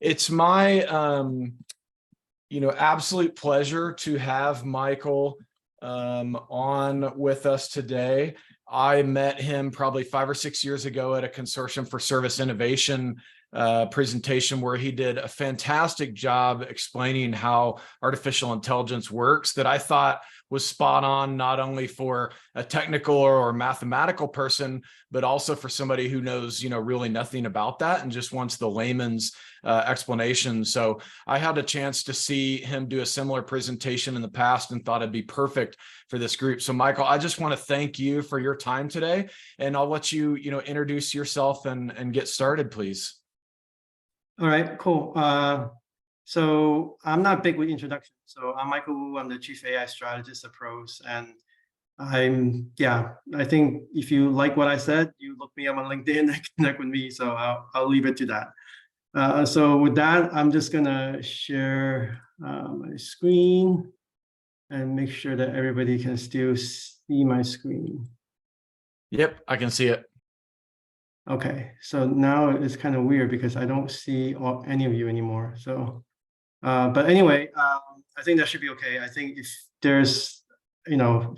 It's my absolute pleasure to have Michael on with us today. I met him probably 5 or 6 years ago at a Consortium for Service Innovation presentation where he did a fantastic job explaining how artificial intelligence works that I thought was spot on, not only for a technical or mathematical person, but also for somebody who knows, really nothing about that and just wants the layman's explanation. So I had a chance to see him do a similar presentation in the past and thought it'd be perfect for this group. So Michael, I just want to thank you for your time today, and I'll let you, introduce yourself and get started, please. All right, cool. So I'm not big with introductions. So I'm Michael Wu. I'm the Chief AI Strategist at Pros. And I think if you like what I said, you look me up on LinkedIn and connect with me. So I'll leave it to that. So with that, I'm just gonna share my screen and make sure that everybody can still see my screen. Yep, I can see it. Okay, so now it's kind of weird because I don't see any of you anymore. So, but anyway, I think that should be okay. I think if there's,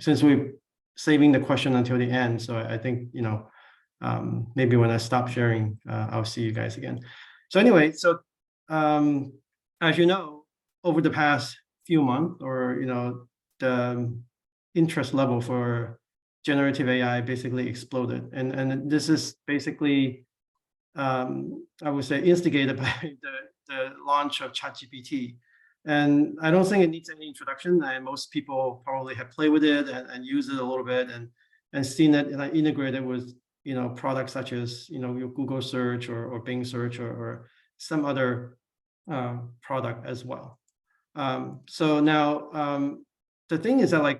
since we're saving the question until the end, so I think, maybe when I stop sharing, I'll see you guys again. So anyway, so as you know, over the past few months, or, the interest level for generative AI basically exploded. And this is basically, I would say, instigated by the launch of ChatGPT. And I don't think it needs any introduction. Most people probably have played with it and used it a little bit and seen it and integrated with, products such as, your Google search or Bing search or some other product as well. So now the thing is that, a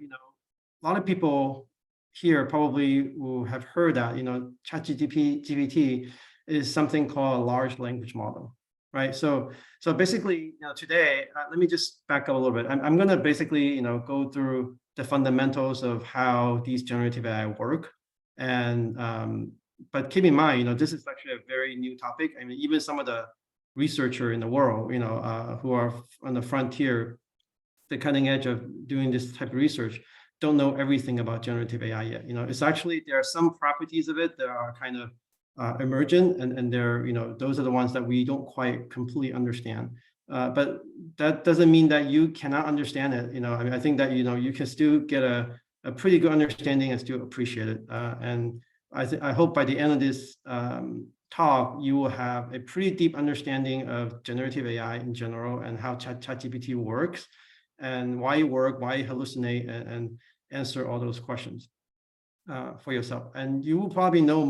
lot of people here probably will have heard that, ChatGPT is something called a large language model, right? So basically, today, let me just back up a little bit. I'm going to basically, go through the fundamentals of how these generative AI work. And but keep in mind, this is actually a very new topic. I mean, even some of the researchers in the world, who are on the frontier, the cutting edge of doing this type of research, don't know everything about generative AI yet. It's actually, there are some properties of it that are kind of emergent, and they're, those are the ones that we don't quite completely understand. But that doesn't mean that you cannot understand it. I mean, I think that, you can still get a pretty good understanding and still appreciate it. And I hope by the end of this talk, you will have a pretty deep understanding of generative AI in general and how ChatGPT works and why it works, why it hallucinate, and answer all those questions for yourself. And you will probably know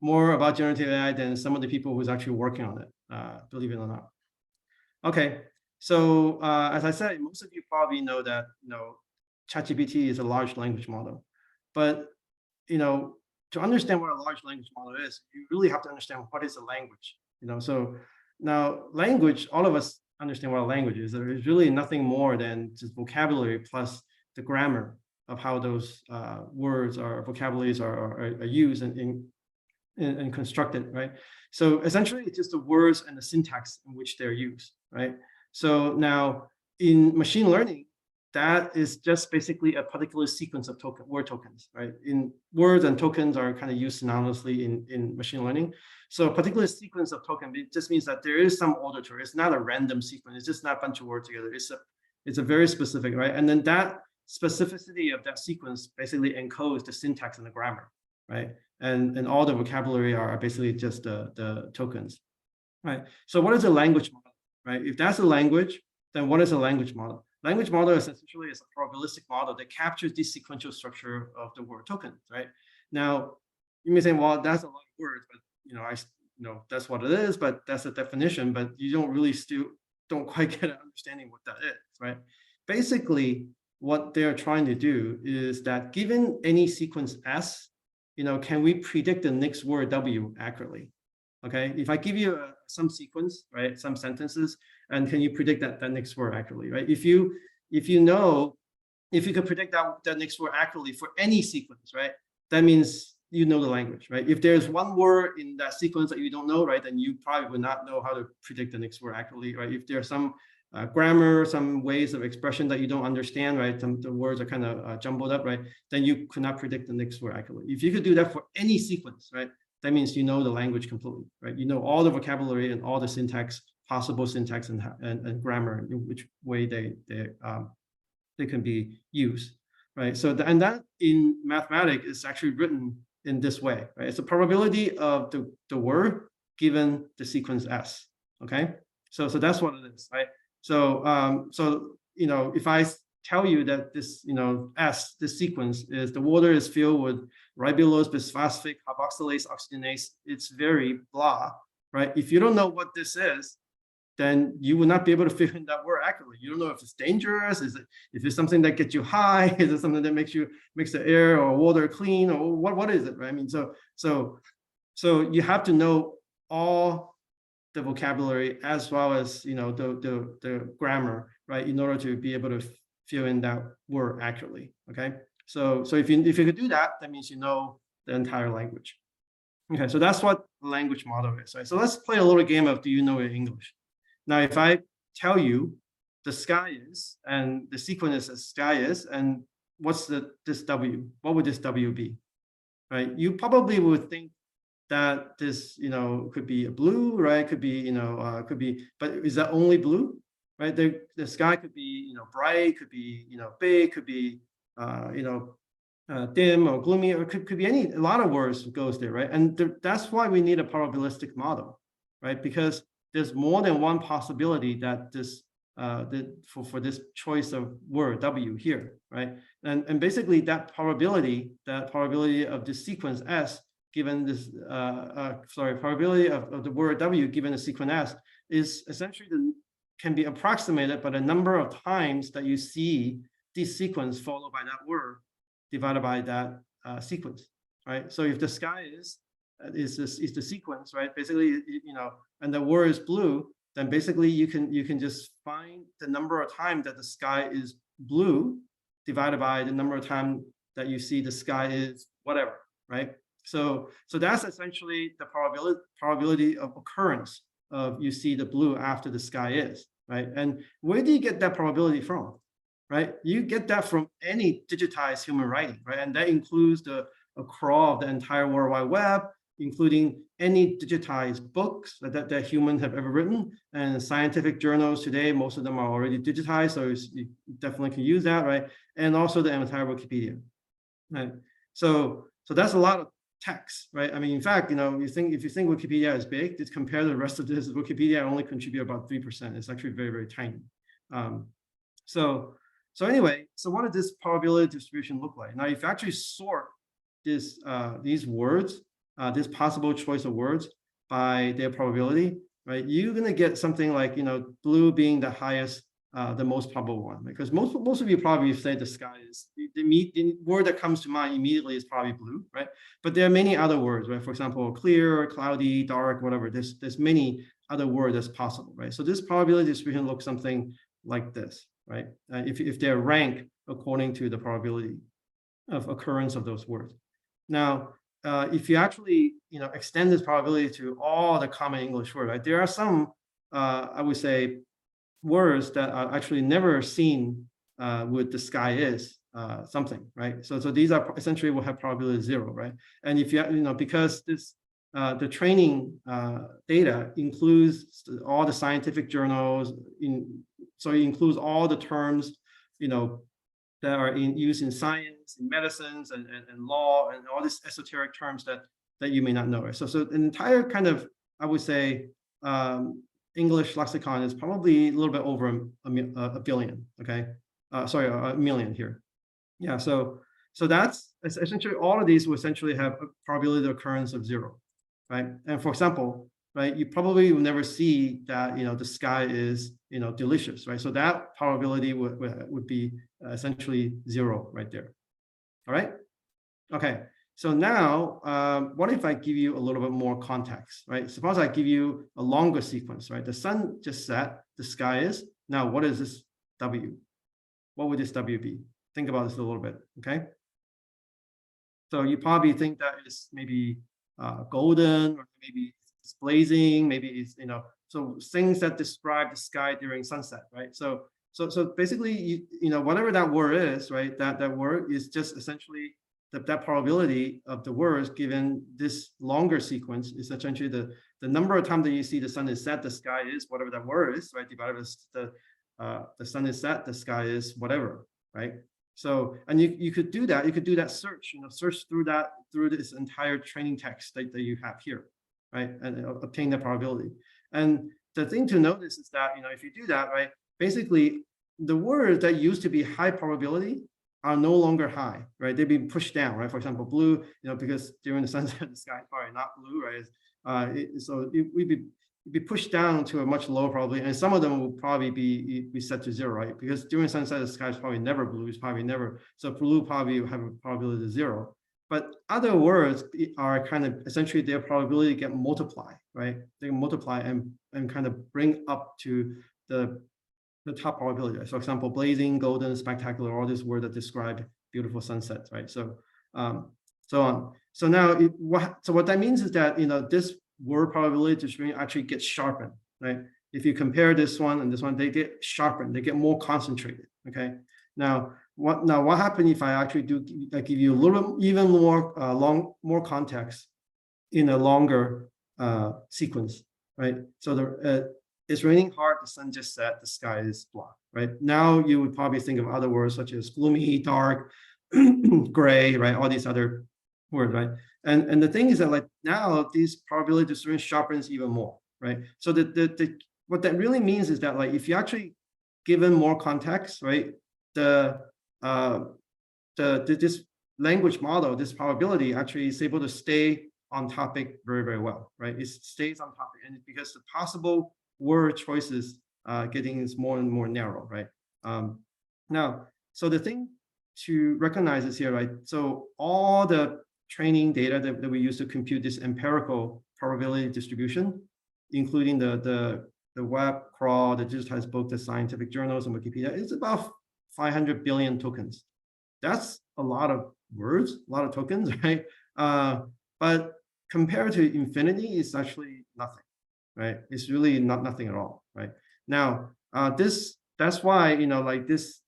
more about generative AI than some of the people who's actually working on it, believe it or not. Okay, so as I said, most of you probably know that ChatGPT is a large language model, but to understand what a large language model is, you really have to understand what is a language. So now language, all of us understand what a language is. There is really nothing more than just vocabulary plus the grammar of how those words or vocabularies are used and constructed, right? So essentially, it's just the words and the syntax in which they're used, right? So now in machine learning, that is just basically a particular sequence of word tokens, right? In words and tokens are kind of used synonymously in machine learning. So a particular sequence of token, it just means that there is some order to it. It's not a random sequence. It's just not a bunch of words together. It's a very specific, right? And then that specificity of that sequence basically encodes the syntax and the grammar, right? And all the vocabulary are basically just the tokens, right? So what is a language model, right? If that's a language, then what is a language model? Language model is essentially a probabilistic model that captures the sequential structure of the word tokens, right? Now, you may say, well, that's a lot of words, but that's what it is, but that's the definition, but you don't quite get an understanding what that is, right? Basically, what they're trying to do is that given any sequence S, can we predict the next word W accurately? Okay, if I give you some sequence, right, some sentences, and can you predict that next word accurately, right? If you can predict that next word accurately for any sequence, right, that means you know the language, right? If there's one word in that sequence that you don't know, right, then you probably would not know how to predict the next word accurately, right? If there's some grammar, some ways of expression that you don't understand, right, the words are kind of jumbled up, right, then you could not predict the next word accurately. If you could do that for any sequence, right, that means you know the language completely, right? You know all the vocabulary and all the syntax, possible syntax and grammar, in which way they can be used, right? So and that in mathematics is actually written in this way, right? It's a probability of the word given the sequence S. Okay, so that's what it is, right? So you know, if I tell you that this, you know, S, this sequence is the water is filled with ribulose, bisphosphate, carboxylase, oxygenase, it's very blah, right? If you don't know what this is, then you will not be able to fill in that word accurately. You don't know if it's dangerous, if it's something that gets you high, is it something that makes the air or water clean, or what is it, right? I mean, so you have to know all the vocabulary as well as, you know, the grammar, right, in order to be able to fill in that word accurately. Okay, so if you could do that, that means you know the entire language. Okay, so that's what language model is, right? So let's play a little game of do you know your English? Now, if I tell you the sky is, and the sequence is sky is, and what's this W? What would this W be? Right? You probably would think that this, you know, could be a blue, right? Could be, you know, could be, but is that only blue? Right? The sky could be, you know, bright, could be, you know, big, could be, you know, dim or gloomy, or could be a lot of words goes there, right? And that's why we need a probabilistic model, right? Because there's more than one possibility that this for this choice of word W here, right? And basically that probability of this sequence S given this probability of the word W given the sequence S is essentially can be approximated by the number of times that you see this sequence followed by that word divided by that sequence, right? So if the sky is the sequence, right? Basically, you know, and the word is blue, then basically you can just find the number of times that the sky is blue divided by the number of times that you see the sky is whatever, right? So that's essentially the probability of occurrence of you see the blue after the sky is, right? And where do you get that probability from, right? You get that from any digitized human writing, right? And that includes the crawl of the entire World Wide Web, including any digitized books that humans have ever written. And scientific journals today, most of them are already digitized, so you definitely can use that, right? And also the entire Wikipedia, right? So that's a lot of text, right? I mean, in fact, you know, if you think Wikipedia is big, just compare the rest of this. Wikipedia only contribute about 3%. It's actually very, very tiny. So anyway, so what does this probability distribution look like? Now, if you actually sort these words, this possible choice of words by their probability, right? You're gonna get something like, you know, blue being the highest, the most probable one, because most of you probably say the sky is the word that comes to mind immediately is probably blue, right? But there are many other words, right? For example, clear, cloudy, dark, whatever. There's many other words that's possible, right? So this probability distribution looks something like this, right? If they're ranked according to the probability of occurrence of those words. Now, if you actually, you know, extend this probability to all the common English words, right? There are some, I would say, words that are actually never seen with the sky is something, right? So these are essentially will have probability 0, right? And if you know, because this the training data includes all the scientific journals, so it includes all the terms, you know, that are used in science, in medicines, and law, and all these esoteric terms that you may not know. Right? So an entire kind of, I would say, English lexicon is probably a little bit over a billion. Okay, sorry, a million here. Yeah, so that's essentially all of these will essentially have a probability of occurrence of 0, right? And for example, right, you probably will never see that, you know, the sky is, you know, delicious, right? So that probability would be essentially 0 right there. All right. Okay. So now, what if I give you a little bit more context, right? Suppose I give you a longer sequence, right? The sun just set, the sky is. Now, what is this W? What would this W be? Think about this a little bit, okay? So you probably think that is maybe golden, or maybe it's blazing, maybe it's, so things that describe the sky during sunset, right? So basically, whatever that word is, right? That word is just essentially that probability of the words given this longer sequence is essentially the number of times that you see the sun is set, the sky is whatever that word is, right? Divided by the sun is set, the sky is whatever, right? So, and you could do that. You could do that search, search through this entire training text that you have here, right? And obtain the probability. And the thing to notice is that, if you do that, right, basically the words that used to be high probability are no longer high, right? They've been pushed down, right? For example, blue, because during the sunset, the sky is probably not blue, right? So we'd be pushed down to a much lower probability, and some of them will probably be set to 0, right? Because during sunset, the sky is probably never blue. It's probably never, so blue probably will have a probability of 0. But other words are kind of essentially their probability get multiply, right? They multiply and kind of bring up to the top probability. So, for example, blazing, golden, spectacular, all these words that describe beautiful sunsets, right? So, so on. So now, what that means is that this word probability distribution actually gets sharpened, right? If you compare this one and this one, they get sharpened, they get more concentrated. Okay. Now what happens if I actually give you a little even more more context in a longer sequence, right? So it's raining hard, the sun just set, the sky is black, right? Now you would probably think of other words such as gloomy, dark, gray, right? All these other words, right? And the thing is that, like, now these probability distribution sharpens even more, right? So what that really means is that, like, if you actually given more context, right, this language model, this probability actually is able to stay on topic very, very well, right? It stays on topic, and because the possible word choices getting more and more narrow, right? Now, so the thing to recognize is here, right? So all the training data that we use to compute this empirical probability distribution, including the web crawl, the digitized book, the scientific journals, and Wikipedia, is about 500 billion tokens. That's a lot of words, a lot of tokens, right? But compared to infinity, it's actually nothing, right? It's really nothing at all, right? Now, that's why, like this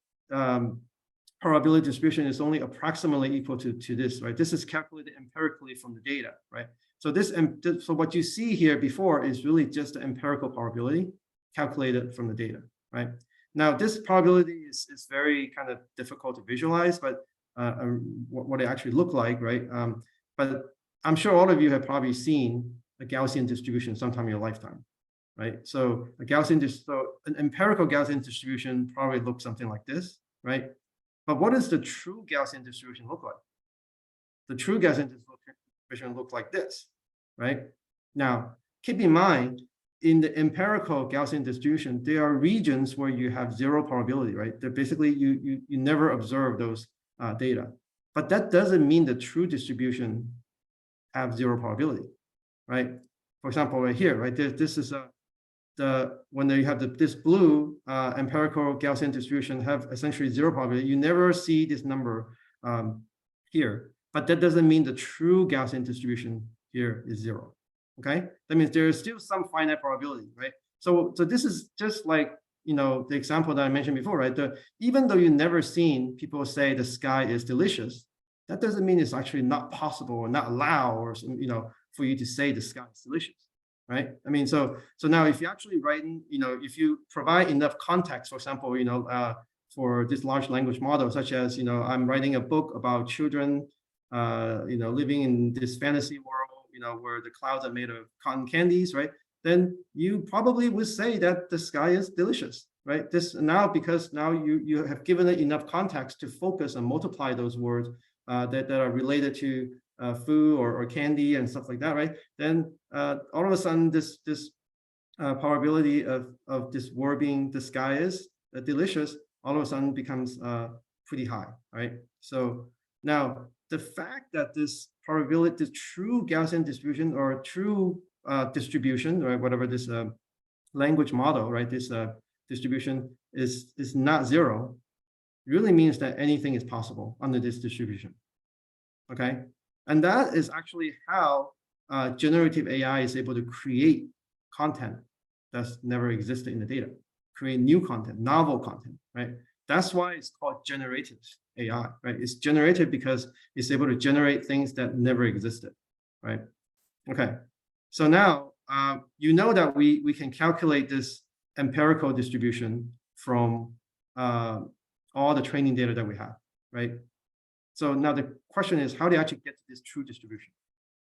probability distribution is only approximately equal to this, right? This is calculated empirically from the data, right? So so what you see here before is really just the empirical probability calculated from the data, right? Now, this probability is very kind of difficult to visualize, but what it actually look like, right? But I'm sure all of you have probably seen a Gaussian distribution sometime in your lifetime, right? So an empirical Gaussian distribution probably looks something like this, right? But what does the true Gaussian distribution look like? The true Gaussian distribution looks like this, right? Now, keep in mind, in the empirical Gaussian distribution, there are regions where you have 0 probability, right? That basically you never observe those data. But that doesn't mean the true distribution have 0 probability, right? For example, right here, right? This is when you have this blue empirical Gaussian distribution have essentially 0 probability. You never see this number here, but that doesn't mean the true Gaussian distribution here is 0. Okay, that means there is still some finite probability, right? So this is just like the example that I mentioned before, right? Even though you've never seen people say the sky is delicious, that doesn't mean it's actually not possible or not allowed, or for you to say the sky is delicious, right? I mean, so now if you actually write in, if you provide enough context, for example, for this large language model, such as I'm writing a book about children, living in this fantasy world, where the clouds are made of cotton candies, right? Then you probably would say that the sky is delicious, right? Because now you have given it enough context to focus and multiply those words that are related to food or candy and stuff like that, right? Then all of a sudden, this probability of this word being the sky is delicious, all of a sudden becomes pretty high, right? So now the fact that this probability, the true Gaussian distribution or true distribution, right, whatever this language model, right, this distribution is not 0, really means that anything is possible under this distribution. okay? And that is actually how generative AI is able to create content that's never existed in the data, create new content, novel content, right? That's why it's called generative AI, right? It's generative because it's able to generate things that never existed, right? Okay, so now you know that we can calculate this empirical distribution from all the training data that we have, right? So now the question is, how do you actually get to this true distribution?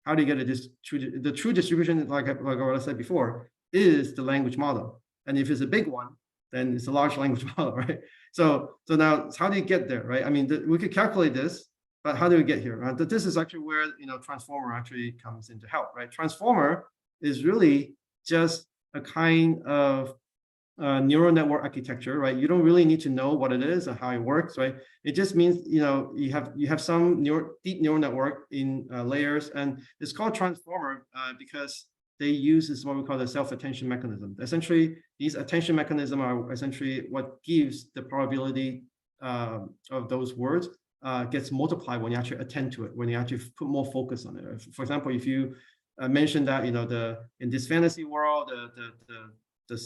How do you get this the true distribution, like what I said before, is the language model. And if it's a big one, then it's a large language model, right? So now how do you get there, right? I mean, we could calculate this, but how do we get here? This is actually where, transformer actually comes into help, right? Transformer is really just a kind of neural network architecture, right? You don't really need to know what it is and how it works, right? It just means, you have some deep neural network in layers, and it's called transformer because they use is what we call the self-attention mechanism. Essentially, these attention mechanisms are essentially what gives the probability of those words gets multiplied when you actually attend to it, when you actually put more focus on it. For example, if you mention that, in this fantasy world, the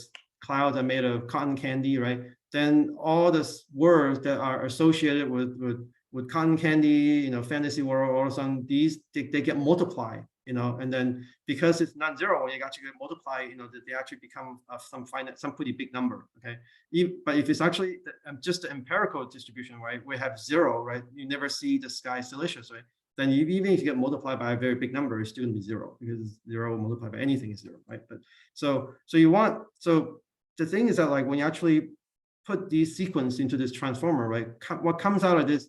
clouds are made of cotton candy, right? Then all the words that are associated with cotton candy, fantasy world, all of a sudden they get multiplied, and then because it's not zero, when you actually get multiplied, they actually become some pretty big number, okay? But if it's actually just the empirical distribution, right, we have zero, right? You never see the sky delicious, right? Then even if you get multiplied by a very big number, it's still gonna be zero, because zero multiplied by anything is zero, right? But so the thing is that, like, when you actually put these sequence into this transformer, right, what comes out of this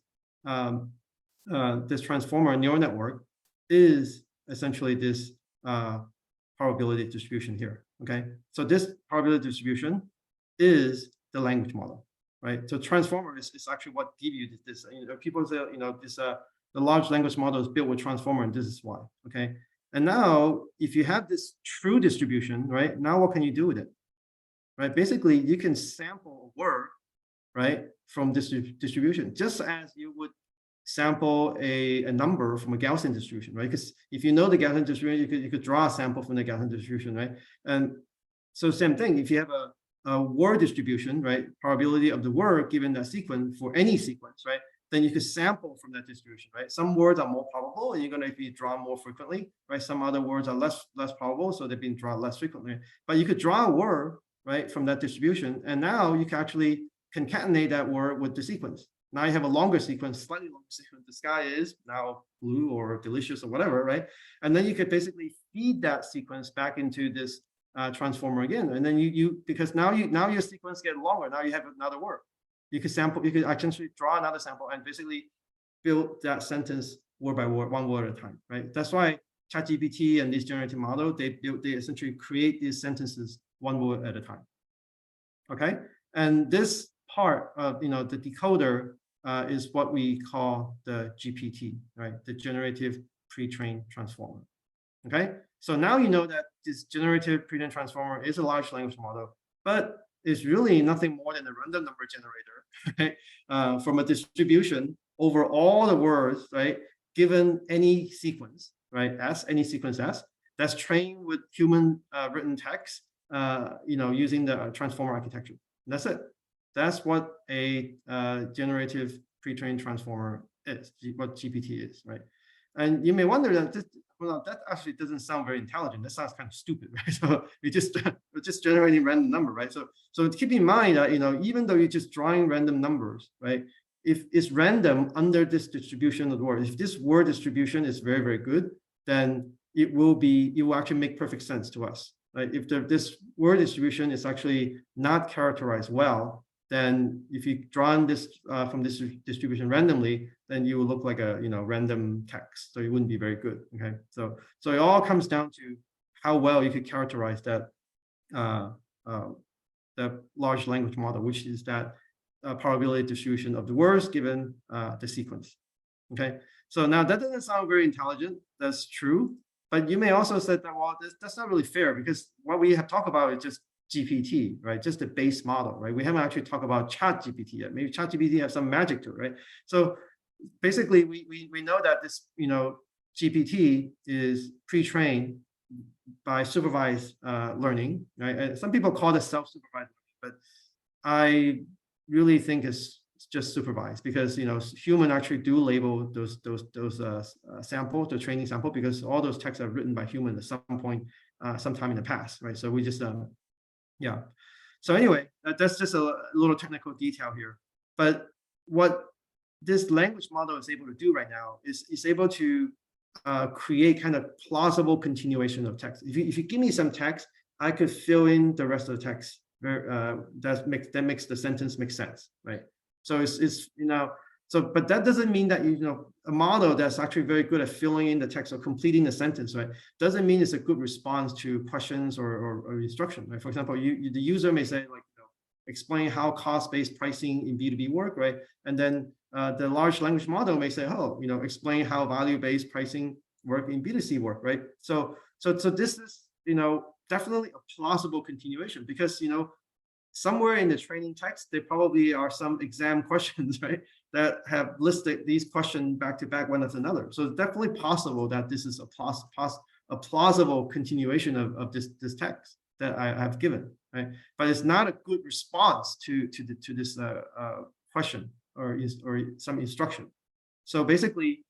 this transformer neural network is essentially this probability distribution here. Okay, so this probability distribution is the language model, right? So transformer is actually what give you this. People say, this the large language model is built with transformer, and this is why. Okay, and now if you have this true distribution, right? Now what can you do with it? Right, basically you can sample a word, right, from this distribution, just as you would sample a number from a Gaussian distribution, right? Because if you know the Gaussian distribution, you could draw a sample from the Gaussian distribution, right? And so same thing, if you have a word distribution, right, probability of the word given that sequence for any sequence, right, then you could sample from that distribution, right? Some words are more probable, and you're going to be drawn more frequently, right? Some other words are less probable, so they've been drawn less frequently. But you could draw a word, right, from that distribution, and now you can actually concatenate that word with the sequence. Now you have a longer sequence, slightly longer sequence. The sky is now blue or delicious or whatever, right? And then you could basically feed that sequence back into this transformer again, and then because now your sequence get longer. Now you have another word. You could sample. You could actually draw another sample and basically build that sentence word by word, one word at a time, right? That's why ChatGPT and this generative model, they essentially create these sentences one word at a time. Okay, and this part of the decoder is what we call the GPT, right? The generative pre-trained transformer. Okay, so now you know that this generative pre-trained transformer is a large language model, but it's really nothing more than a random number generator, right? From a distribution over all the words, right? Given any sequence, right? Any sequence S, that's trained with human written text, using the transformer architecture. And that's it. That's what a generative pre-trained transformer is, what GPT is, right? And you may wonder that that actually doesn't sound very intelligent. That sounds kind of stupid, right? So we're just generating random number, right? So keep in mind that even though you're just drawing random numbers, right? If it's random under this distribution of the word, if this word distribution is very, very good, then it will actually make perfect sense to us. Right? If this word distribution is actually not characterized well, then if you draw this from this distribution randomly, then you will look like a random text. So it wouldn't be very good. Okay, so it all comes down to how well you could characterize that the large language model, which is that probability distribution of the words given the sequence. Okay, so now that doesn't sound very intelligent. That's true. But you may also say that, well, that's not really fair, because what we have talked about is just GPT, right? Just the base model, right? We haven't actually talked about ChatGPT yet. Maybe ChatGPT has some magic to it, right? So basically we know that this, GPT is pre-trained by supervised learning, right? And some people call this self-supervised learning, but I really think it's just supervised, because human actually do label those samples, the training sample, because all those texts are written by human at some point, sometime in the past, right? So we just yeah. So anyway, that's just a little technical detail here. But what this language model is able to do right now is able to create kind of plausible continuation of text. If you give me some text, I could fill in the rest of the text. That makes the sentence make sense, right? So it's so, but that doesn't mean that a model that's actually very good at filling in the text or completing the sentence, right? Doesn't mean it's a good response to questions or instruction, right? For example, the user may say, like, explain how cost-based pricing in B2B work, right? And then the large language model may say, oh, explain how value-based pricing work in B2C work, right? So this is definitely a plausible continuation, because somewhere in the training text there probably are some exam questions, right, that have listed these questions back to back one after another. So it's definitely possible that this is a plausible continuation of this text that I have given, right? But it's not a good response to this question or some instruction. So basically,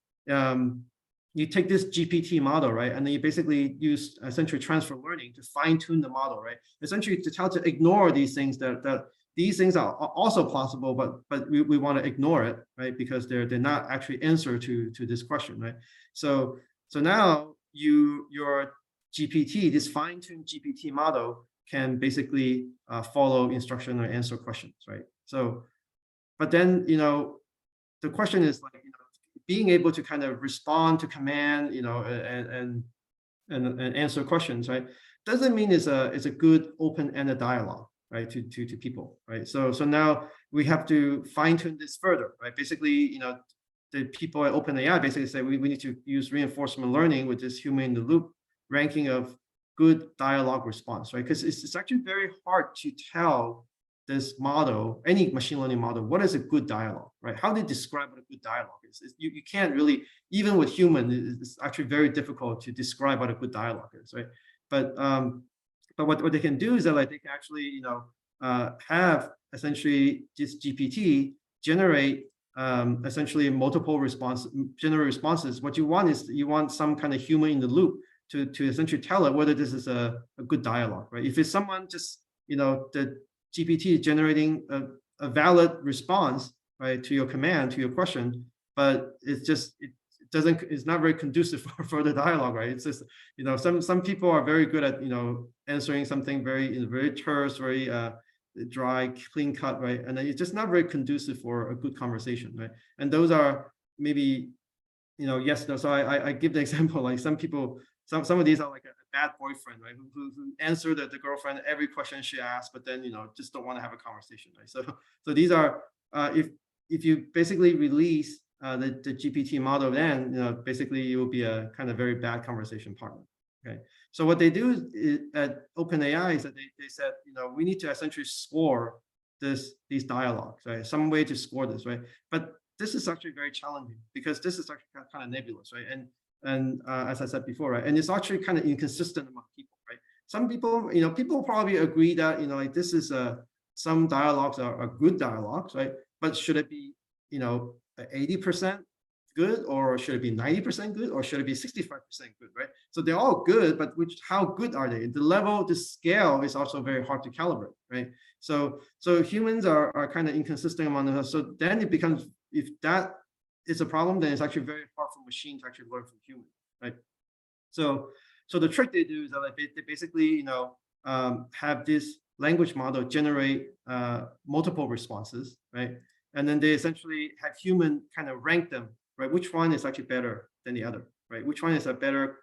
you take this GPT model, right, and then you basically use essentially transfer learning to fine tune the model, right? Essentially to tell to ignore these things that these things are also plausible, but we want to ignore it, right? Because they're not actually answer to this question, right? So now your GPT, this fine-tuned GPT model, can basically follow instruction or answer questions, right? So, but then the question is, like, being able to kind of respond to command, and answer questions, right? Doesn't mean it's a good open-ended dialogue, right? To people, right? So now we have to fine-tune this further, right? Basically, the people at OpenAI basically say we need to use reinforcement learning with this human in the loop ranking of good dialogue response, right? Because it's actually very hard to tell this model, any machine learning model, what is a good dialogue, right? How do you describe what a good dialogue is? You can't really, even with human, it's actually very difficult to describe what a good dialogue is, right? But what they can do is that, like, they can actually, have essentially this GPT generate essentially multiple generate responses. What you want is some kind of human in the loop to essentially tell it whether this is a good dialogue, right? If it's someone just, the GPT is generating a valid response, right, to your command, to your question, but it's not very conducive for further dialogue, right? It's just, some people are very good at, answering something very terse, very dry, clean cut, right? And it's just not very conducive for a good conversation, right? And those are maybe, yes, no. So I give the example, like some people, some of these are like a bad boyfriend, right? Who answer the girlfriend every question she asks, but then just don't want to have a conversation, right? So these are if you basically release the GPT model, then basically it will be a kind of very bad conversation partner. Okay, so what they do at OpenAI is that they said, we need to essentially score these dialogues, right? Some way to score this, right? But this is actually very challenging, because this is actually kind of nebulous, right? And as I said before, right, and it's actually kind of inconsistent among people, right? Some people, people probably agree that, like, this is some dialogues are good dialogues, right? But should it be, 80% good, or should it be 90% good, or should it be 65% good, right? So they're all good, but how good are they? The scale is also very hard to calibrate, right? So humans are kind of inconsistent among them. So then it becomes, if that is a problem, then it's actually very hard for machines to actually learn from humans, right? So the trick they do is that they basically, have this language model generate multiple responses, right? And then they essentially have human kind of rank them, right? Which one is actually better than the other, right? Which one is a better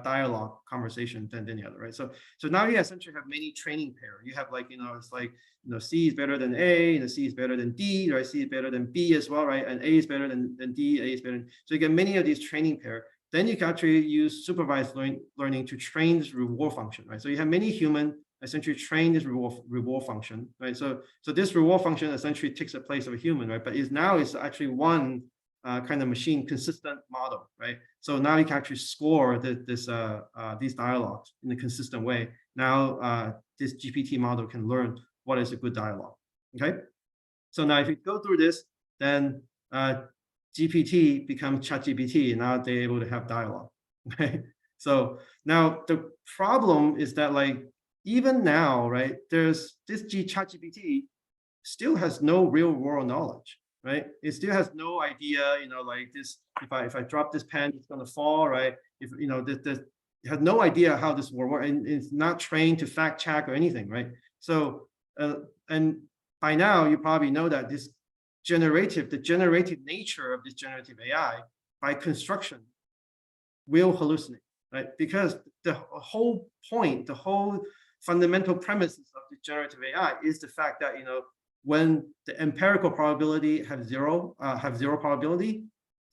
dialogue conversation than the other, right? So now you essentially have many training pair. You have, like, it's like, C is better than A, C is better than D, right? C is better than B as well, right? And A is better than D, A is better than, so you get many of these training pair. Then you can actually use supervised learning to train this reward function, right? So you have many human essentially train this reward function, right? So this reward function essentially takes the place of a human, right? But now it's actually one kind of machine consistent model, right? So now you can actually score these dialogues in a consistent way. Now this GPT model can learn what is a good dialogue. Okay. So now if you go through this, then GPT becomes ChatGPT, and now they're able to have dialogue. Okay. So now the problem is that like even now, right? There's this ChatGPT still has no real world knowledge, right? It still has no idea, like this, if I drop this pen, it's going to fall, right? If, it has no idea how this will work, and it's not trained to fact check or anything, right? So, and by now you probably know that the generative nature of this generative AI by construction will hallucinate, right? Because the whole point, the whole fundamental premises of the generative AI is the fact that, when the empirical probability have zero probability,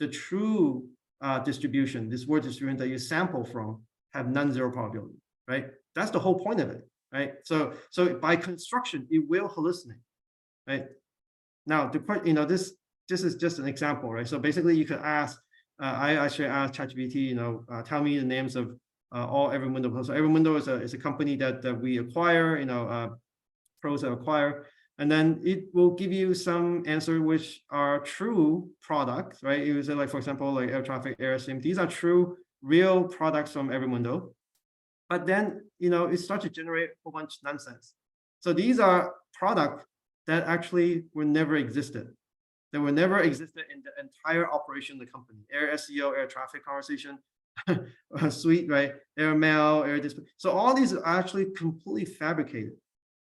the true distribution, this word distribution that you sample from, have non-zero probability, right? That's the whole point of it, right? So by construction, it will hallucinate, right? Now, this is just an example, right? So basically, you could ask. I actually asked ChatGPT, tell me the names of every window. So every window is a company that we acquire, pros that acquire. And then it will give you some answer which are true products, right? It will say, like, for example, like air traffic, air sim. These are true, real products from every window. But then, it starts to generate a whole bunch of nonsense. So these are products that actually were never existed. They were never existed in the entire operation of the company. Air SEO, air traffic conversation, suite, right? Air mail, air display. So all these are actually completely fabricated.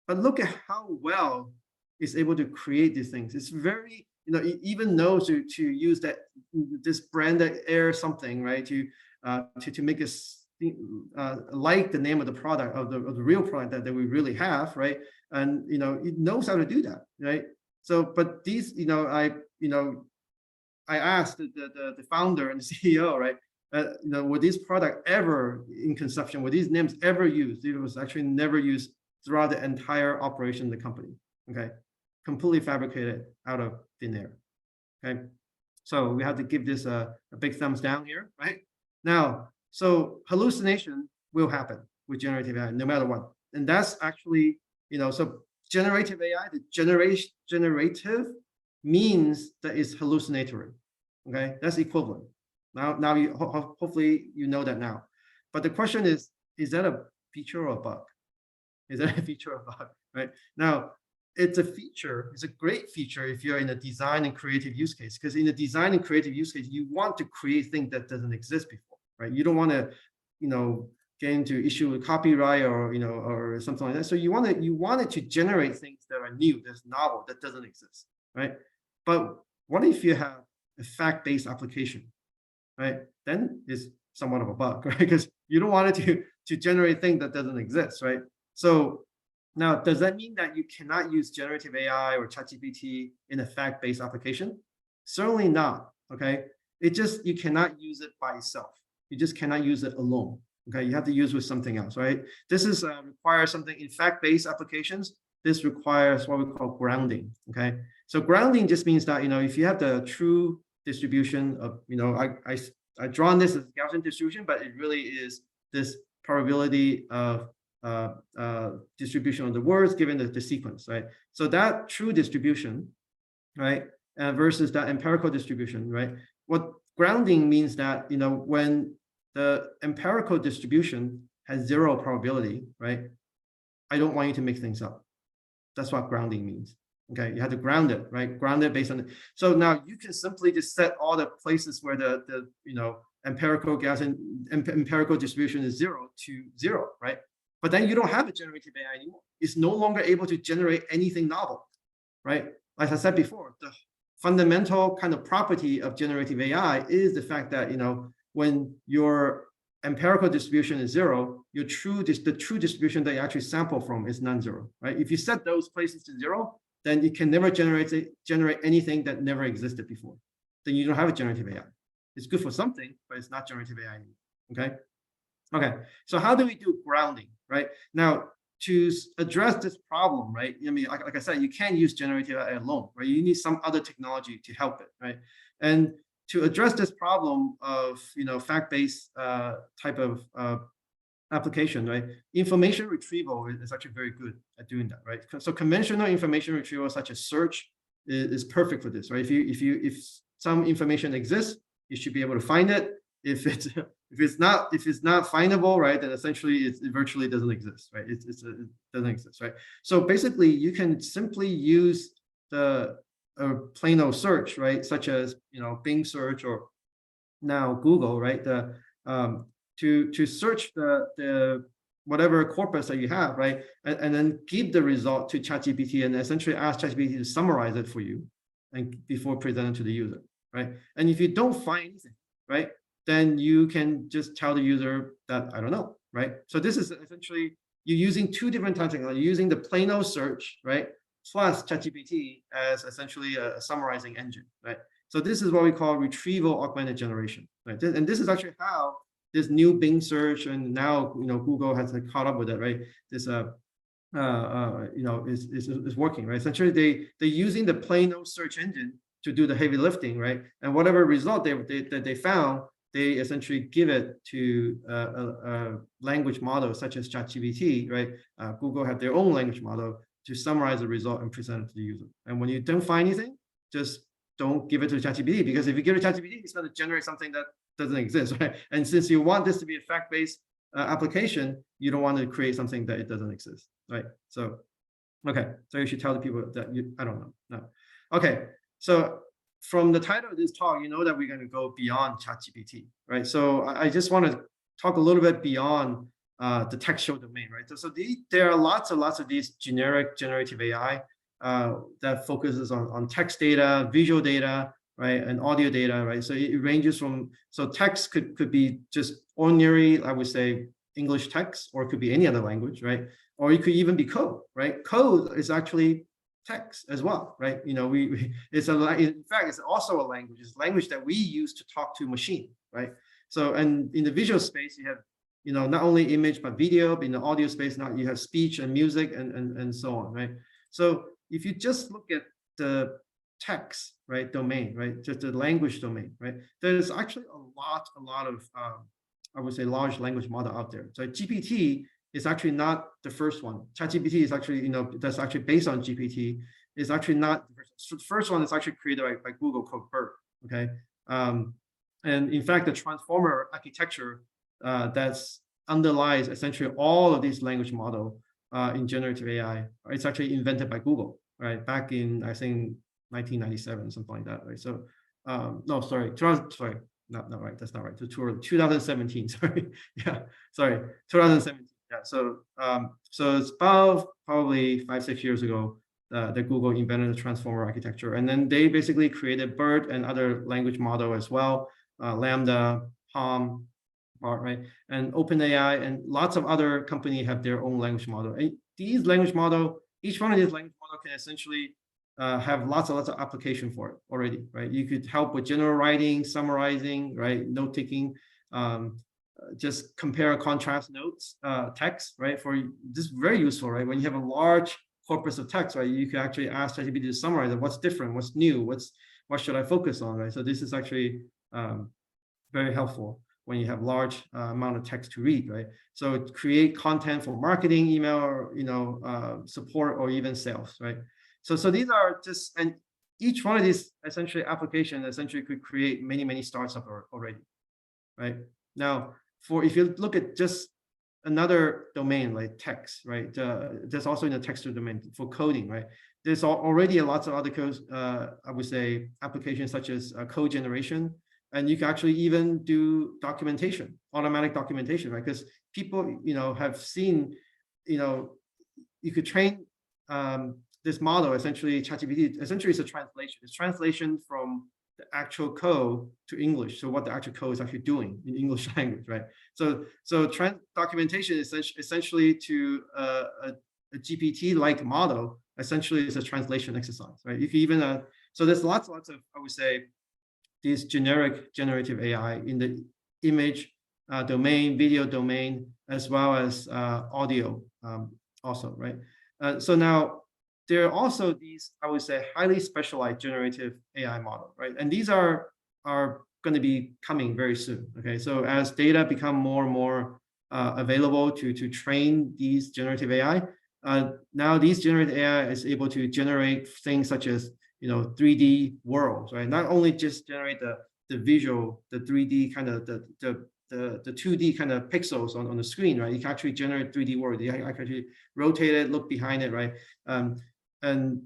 But look at how well it's able to create these things. It's very, it even knows to use this branded air something, right? To make us like the name of the product, of the real product that we really have, right? And it knows how to do that, right? So, but these, I asked the founder and the CEO, right? Were these products ever in consumption? Were these names ever used? It was actually never used throughout the entire operation of the company. Okay, completely fabricated out of thin air. Okay, so we have to give this a big thumbs down here, right? Now, so hallucination will happen with generative AI, no matter what, and that's actually, so generative AI, the generative means that it's hallucinatory. Okay, that's equivalent. Now you hopefully you know that now. But the question is that a feature or a bug? Is that a feature or a bug? Right now, it's a feature. It's a great feature if you're in a design and creative use case, because in a design and creative use case, you want to create things that doesn't exist before, right? You don't want to, get into issue with copyright or or something like that. So you wanted to generate things that are new, that's novel, that doesn't exist, right? But what if you have a fact-based application, right? Then it's somewhat of a bug, right? Because you don't want it to generate things that doesn't exist, right? So now, does that mean that you cannot use generative AI or ChatGPT in a fact-based application? Certainly not. Okay, you cannot use it by itself. You just cannot use it alone. Okay, you have to use with something else, right? This is requires something in fact-based applications. This requires what we call grounding. Okay, so grounding just means that if you have the true distribution of I drawn this as Gaussian distribution, but it really is this probability of distribution of the words given the sequence, right? So that true distribution, right, versus that empirical distribution, right? What grounding means that when the empirical distribution has zero probability, right? I don't want you to make things up. That's what grounding means. Okay, you have to ground it, right? Ground it based on it. So now you can simply just set all the places where the empirical Gaussian empirical distribution is 0 to 0, right? But then you don't have a generative AI anymore. It's no longer able to generate anything novel, right? Like I said before, the fundamental kind of property of generative AI is the fact that when your empirical distribution is 0, the true distribution that you actually sample from is non-zero, right? If you set those places to 0, then you can never generate anything that never existed before. Then you don't have a generative AI. It's good for something, but it's not generative AI anymore. Okay. So how do we do grounding, right? Now, to address this problem, right? I mean, like I said, you can't use generative AI alone, right? You need some other technology to help it, right? And to address this problem of fact-based type of application, right? Information retrieval is actually very good at doing that, right? So conventional information retrieval, such as search, is perfect for this, right? If some information exists, you should be able to find it. If it's not findable, right, then essentially it virtually doesn't exist, right? It doesn't exist, right? So basically, you can simply use the plain old search, right, such as Bing search or now Google, right? To search the whatever corpus that you have, right, and then give the result to ChatGPT and essentially ask ChatGPT to summarize it for you, and before presenting to the user, right? And if you don't find anything, right, then you can just tell the user that I don't know, right? So this is essentially you're using two different types of technology, using the plain old search, right, plus ChatGPT as essentially a summarizing engine, right? So this is what we call retrieval augmented generation, right? And this is actually how this new Bing search, and now Google has caught up with it, right? This is working, right? Essentially, they're using the plain old search engine to do the heavy lifting, right? And whatever result they found, they essentially give it to a language model such as ChatGPT, right? Google have their own language model to summarize the result and present it to the user. And when you don't find anything, just don't give it to ChatGPT, because if you give it to ChatGPT, it's going to generate something that doesn't exist, right? And since you want this to be a fact-based application, you don't want to create something that it doesn't exist, right? So, okay, so you should tell the people that I don't know. No. Okay, so from the title of this talk, you know that we're going to go beyond ChatGPT, right? So I just want to talk a little bit beyond the textual domain, right? So there are lots and lots of these generative AI that focuses on text data, visual data, right, and audio data, right? So it ranges from, so text could be just ordinary, I would say, English text, or it could be any other language, right? Or it could even be code, right? Code is actually text as well, right? In fact, it's also a language. It's a language that we use to talk to machine, right? So, and in the visual space, you have, not only image but video. But in the audio space, now you have speech and music and so on, right? So if you just look at the text, right, domain, right, just the language domain, right, there's actually a lot of I would say large language model out there. So GPT is actually not the first one. ChatGPT is actually, that's actually based on GPT, is actually not the first. So the first one is actually created by Google called BERT, okay? And in fact, the transformer architecture that's underlies essentially all of these language model in generative AI, it's actually invented by Google, right? Back in, I think, 1997, something like that, right? So, no, sorry, not right. That's not right. 2017. Sorry, yeah, sorry, 2017. Yeah. So, so it's about probably 5-6 years ago that Google invented the transformer architecture, and then they basically created BERT and other language model as well, Lambda, PaLM, right, and OpenAI, and lots of other companies have their own language model. And these language model, each one of these language model can essentially have lots of application for it already, right? You could help with general writing, summarizing, right, note taking, just compare and contrast notes, text, right? For this is very useful, right? When you have a large corpus of text, right, you can actually ask ChatGPT to summarize it. What's different? What's new? What should I focus on, right? So this is actually very helpful when you have large amount of text to read, right? So create content for marketing, email, or support, or even sales, right? So these are just, and each one of these essentially applications essentially could create many startups already, right? Now, if you look at just another domain like text, right? There's also in the textual domain for coding, right? There's already lots of other codes, I would say, applications such as code generation, and you can actually even do documentation, automatic documentation, right? Because people, have seen, you could train this model, essentially ChatGPT, essentially it's a translation. It's translation from the actual code to English. So what the actual code is actually doing in English language, right? So documentation is essentially to a GPT-like model. Essentially, is a translation exercise, right? You can even so there's lots of, I would say, these generative AI in the image domain, video domain, as well as audio also, right? So now there are also these, I would say, highly specialized generative AI model, right? And these are are going to be coming very soon. Okay, so as data become more and more available to train these generative AI, now these generative AI is able to generate things such as 3D worlds, right? Not only just generate the visual, the 3D kind of the 2D kind of pixels on the screen, right? You can actually generate 3D world. You can actually rotate it, look behind it, right? And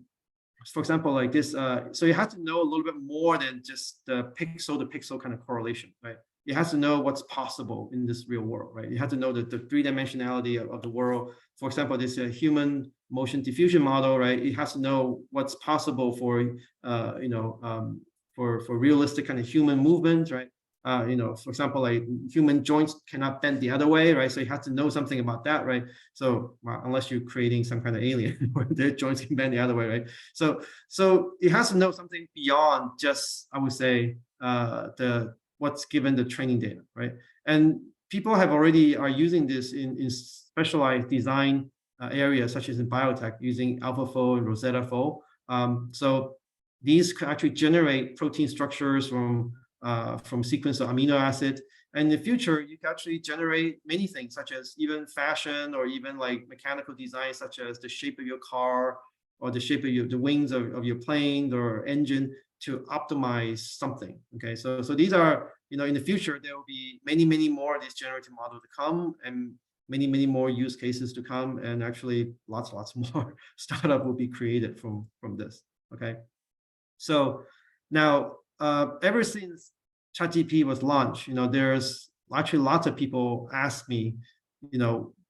for example, like this, so you have to know a little bit more than just the pixel to pixel kind of correlation, right? You have to know what's possible in this real world, right? You have to know the three-dimensionality of the world. For example, this human motion diffusion model, right? It has to know what's possible for for realistic kind of human movement, right? For example, like human joints cannot bend the other way, right? So you have to know something about that, right? So unless you're creating some kind of alien where their joints can bend the other way, right? So it has to know something beyond just, I would say, what's given the training data, right? And people have already are using this in specialized design areas, such as in biotech, using AlphaFold and RosettaFold. So these can actually generate protein structures from sequence of amino acid. And in the future, you can actually generate many things, such as even fashion or even like mechanical design, such as the shape of your car or the shape of the wings of your plane or engine to optimize something. Okay, so these are, in the future, there will be many more of these generative models to come, and many more use cases to come, and actually lots more startup will be created from this. Okay, so now ever since ChatGPT was launched, there's actually lots of people ask me,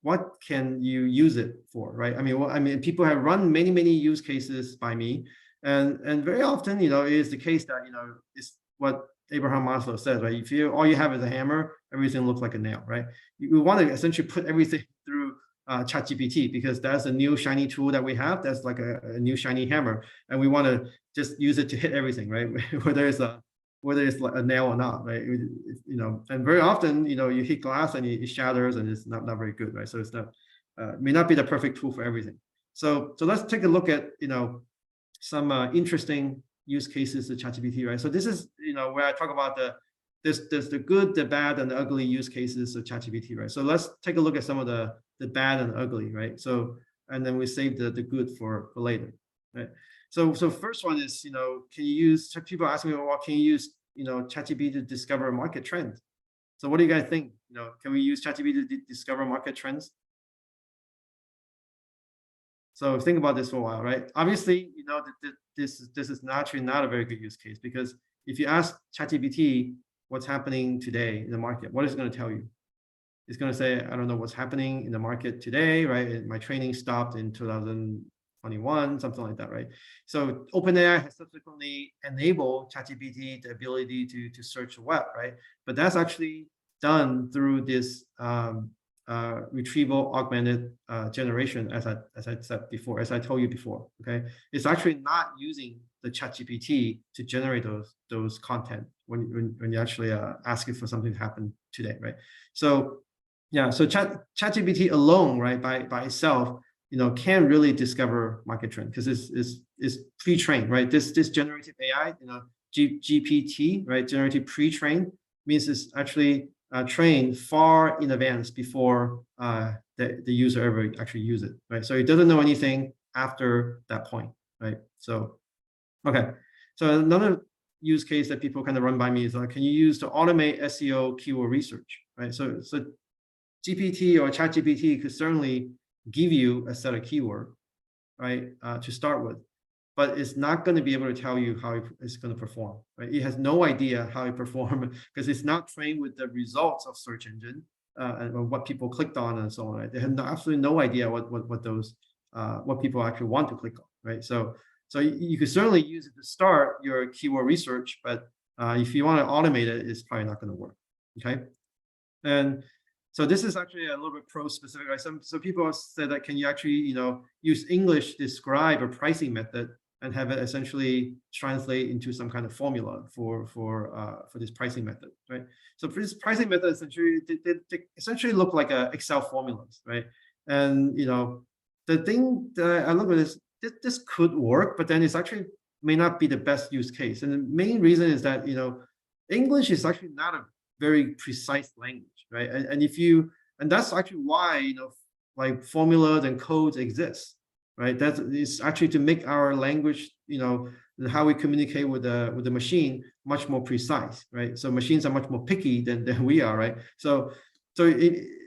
what can you use it for, right? I mean, people have run many use cases by me, and very often, it is the case that it's what Abraham Maslow says, right? If all you have is a hammer, everything looks like a nail, right? We want to essentially put everything through ChatGPT, because that's a new shiny tool that we have. That's like a new shiny hammer, and we want to just use it to hit everything, right? whether it's like a nail or not, right? And very often, you hit glass and it shatters, and it's not very good, right? So it's not may not be the perfect tool for everything. So let's take a look at some interesting use cases of ChatGPT, right? So this is where I talk about there's the good, the bad, and the ugly use cases of ChatGPT, right? So let's take a look at some of the bad and ugly, right? So, and then we save the good for later, right? So first one is, can you use, people asking me, well, can you use, ChatGPT to discover market trends? So what do you guys think? Can we use ChatGPT to discover market trends? So think about this for a while, right? Obviously, this is naturally not a very good use case, because if you ask ChatGPT what's happening today in the market, what is it going to tell you? It's going to say, I don't know what's happening in the market today, right? My training stopped in 2021, something like that, right? So OpenAI has subsequently enabled ChatGPT the ability to search the web, right? But that's actually done through this retrieval augmented generation, as I said before, as I told you before. Okay, it's actually not using the ChatGPT to generate those content when you actually ask it for something to happen today, right? So yeah, so ChatGPT alone, right, by itself, can't really discover market trend, because it's pre-trained, right? This generative AI, GPT, right, generative pre-trained, means it's actually trained far in advance before the user ever actually use it, right? So it doesn't know anything after that point, right? So, okay. So another use case that people kind of run by me is, can you use to automate SEO keyword research, right? So GPT or ChatGPT could certainly give you a set of keyword, right, to start with, but it's not going to be able to tell you how it's going to perform, right? It has no idea how it performs, because it's not trained with the results of search engine and what people clicked on and so on, right? They have absolutely no idea what people actually want to click on, right? So you could certainly use it to start your keyword research, but if you want to automate it, it's probably not going to work, okay? And so this is actually a little bit pro specific, right? So people said that, can you actually, use English to describe a pricing method and have it essentially translate into some kind of formula for this pricing method, right? So for this pricing method, essentially, they essentially look like Excel formulas, right? And the thing that I look at is this could work, but then it's actually may not be the best use case. And the main reason is that English is actually not a very precise language, right? And that's actually why, like formulas and codes exist, right? That is actually to make our language, how we communicate with the machine much more precise, right? So machines are much more picky than we are, right?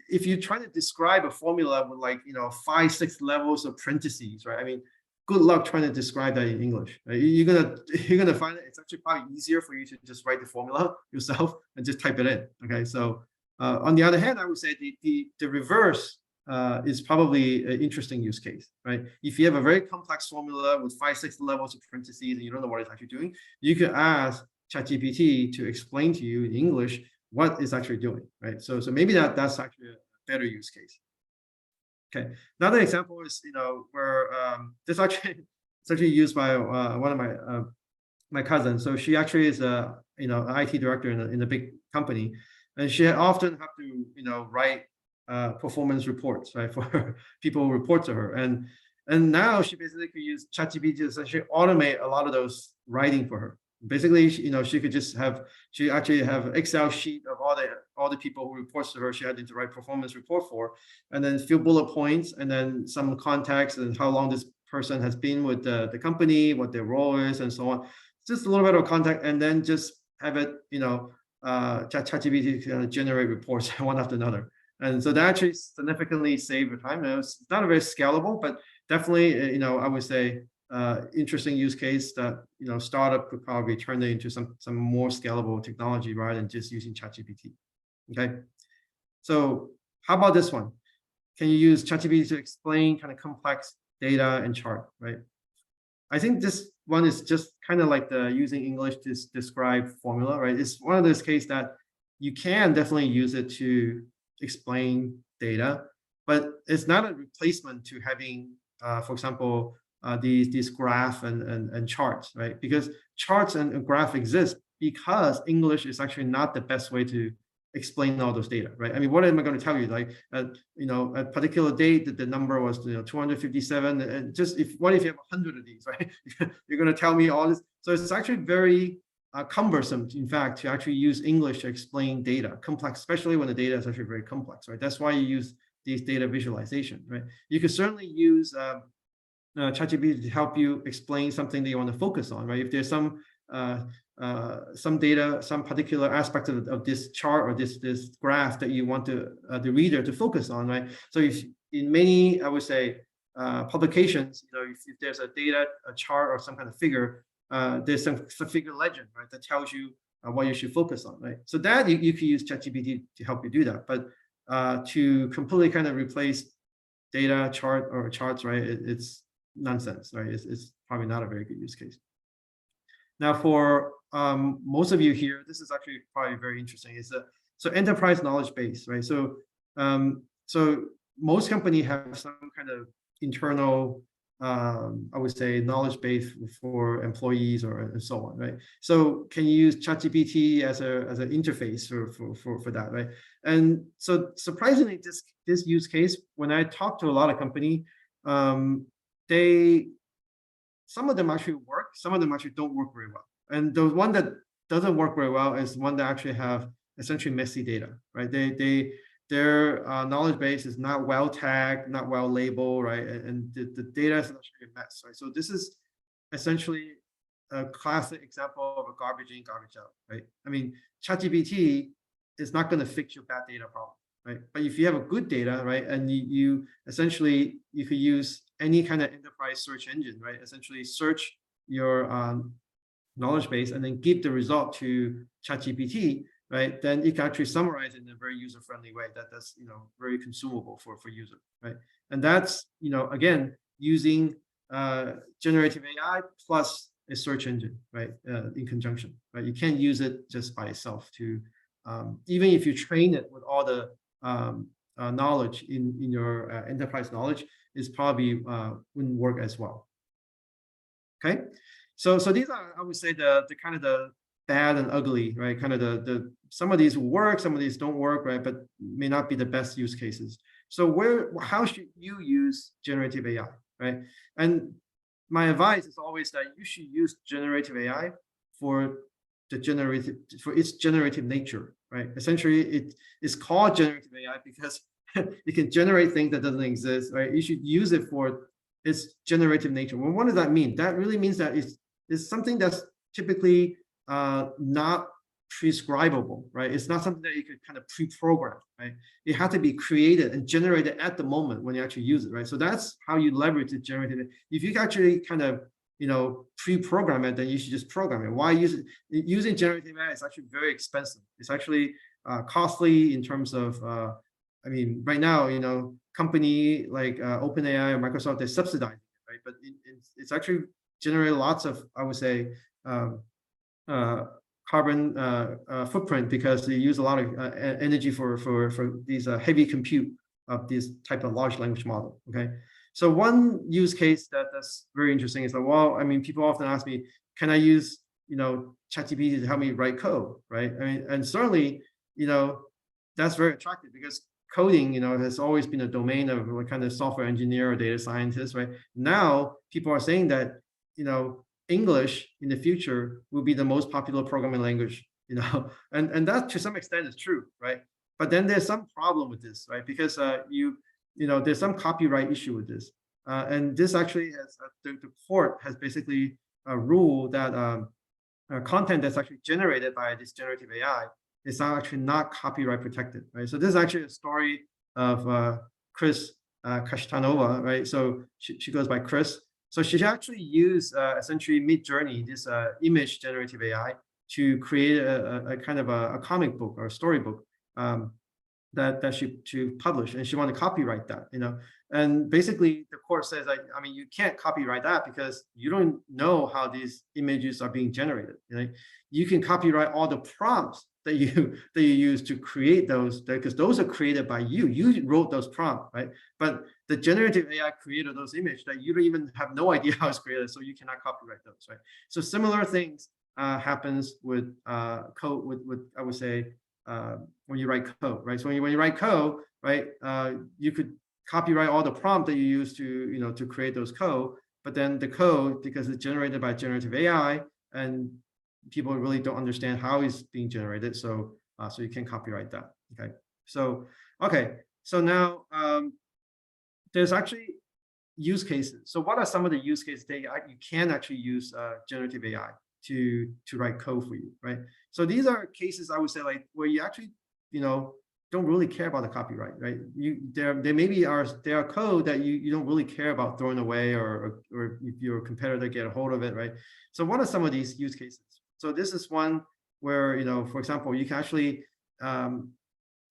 If you try to describe a formula with like 5-6 levels of parentheses, right? I mean, good luck trying to describe that in English. Right? You're gonna find it's actually probably easier for you to just write the formula yourself and just type it in. Okay, so on the other hand, I would say the reverse is probably an interesting use case, right? If you have a very complex formula with 5-6 levels of parentheses and you don't know what it's actually doing, you could ask ChatGPT to explain to you in English what it's actually doing, right? So maybe that's actually a better use case. Okay, another example is where this actually it's actually used by one of my cousins. So she actually is a an IT director in a big company, and she often have to write performance reports, right, for people who report to her, and now she basically could use ChatGPT to essentially automate a lot of those writing for her. Basically, she could just she actually have Excel sheet of all the people who reports to her. She had to write performance report for, and then a few bullet points, and then some context and how long this person has been with the company, what their role is, and so on. Just a little bit of context, and then just have it, ChatGPT generate reports one after another. And so that actually significantly saved the time. It's not a very scalable, but definitely, I would say interesting use case that startup could probably turn it into some more scalable technology rather than just using ChatGPT. Okay, so how about this one? Can you use ChatGPT to explain kind of complex data and chart, right? I think this one is just kind of like the using English to describe formula, right? It's one of those cases that you can definitely use it to explain data, but it's not a replacement to having, for example, these graph and charts, right? Because charts and graph exist because English is actually not the best way to explain all those data, right? I mean, what am I going to tell you? Like, a particular date that the number was 257, and just what if you have 100 of these, right? You're going to tell me all this. So it's actually very cumbersome, in fact, to actually use English to explain data, complex, especially when the data is actually very complex, right? That's why you use these data visualization, right? You could certainly use ChatGPT to help you explain something that you want to focus on, right? If there's some data, some particular aspect of this chart or this graph that you want the reader to focus on, right? So if in many, I would say, publications, if there's a chart or some kind of figure, there's some figure legend, right, that tells you what you should focus on, right? So that you can use ChatGPT to help you do that, but to completely kind of replace data chart or charts, right? It's nonsense, right? It's probably not a very good use case. Now, for most of you here, this is actually probably very interesting. So enterprise knowledge base, right? So most companies have some kind of internal, I would say, knowledge base for employees and so on, right? So can you use ChatGPT as an interface for that, right? And so surprisingly, this use case, when I talk to a lot of company, some of them actually work, some of them actually don't work very well. And the one that doesn't work very well is one that actually have essentially messy data, right? Their knowledge base is not well tagged, not well labeled, right? And the data is actually a mess, right? So this is essentially a classic example of a garbage in, garbage out, right? I mean, ChatGPT is not going to fix your bad data problem, right? But if you have a good data, right, and you essentially, you could use any kind of enterprise search engine, right? Essentially search your knowledge base and then give the result to ChatGPT, right? Then you can actually summarize it in a very user-friendly way that's very consumable for user, right? And that's again using generative AI plus a search engine, right? In conjunction, right? You can't use it just by itself to even if you train it with all the knowledge in your enterprise knowledge, is probably wouldn't work as well. Okay, so these are, I would say, the kind of the bad and ugly, right? Kind of the some of these work, some of these don't work, right? But may not be the best use cases. So how should you use generative AI, right? And my advice is always that you should use generative AI for its generative nature, right? Essentially, it is called generative AI because it can generate things that doesn't exist, right? You should use it for its generative nature. Well, what does that mean? That really means that it's something that's typically not prescribable, right? It's not something that you could kind of pre-program, right? It had to be created and generated at the moment when you actually use it, right? So that's how you leverage the generative. If you actually kind of pre-program it, then you should just program it. Why use it? Using generative AI is actually very expensive. It's actually costly in terms of, I mean, right now, company like OpenAI or Microsoft, they subsidize it, right? But it's actually generated lots of, I would say, carbon footprint because they use a lot of energy for these heavy compute of this type of large language model. Okay, so one use case that's very interesting is that, well, I mean, people often ask me, can I use ChatGPT to help me write code, right? I mean, and certainly that's very attractive because coding has always been a domain of what kind of software engineer or data scientist, right? Now people are saying that English in the future will be the most popular programming language, and that to some extent is true, right? But then there's some problem with this, right? Because there's some copyright issue with this, and this actually has the court has basically ruled that content that's actually generated by this generative AI is actually not copyright protected, right? So this is actually a story of Chris Kashtanova, right? So she goes by Chris. So she actually used essentially Midjourney, this image generative AI, to create a kind of a comic book or a storybook that she published, and she wanted to copyright that, And basically, the court says, like, I mean, you can't copyright that because you don't know how these images are being generated. You can copyright all the prompts that you use to create those, because those are created by you. You wrote those prompts, right? But the generative AI created those images that you don't even have no idea how it's created, so you cannot copyright those, right? So similar things happens with code, with I would say when you write code, right? So when you write code, right, you could copyright all the prompt that you use to to create those code, but then the code, because it's generated by generative AI, and people really don't understand how it's being generated, so so you can copyright that. Okay, so now there's actually use cases. So what are some of the use cases that you can actually use generative AI to write code for you, right? So these are cases, I would say, like where you actually don't really care about the copyright, right? There are code that you don't really care about throwing away, or if your competitor get a hold of it, right? So what are some of these use cases? So this is one where for example, you can actually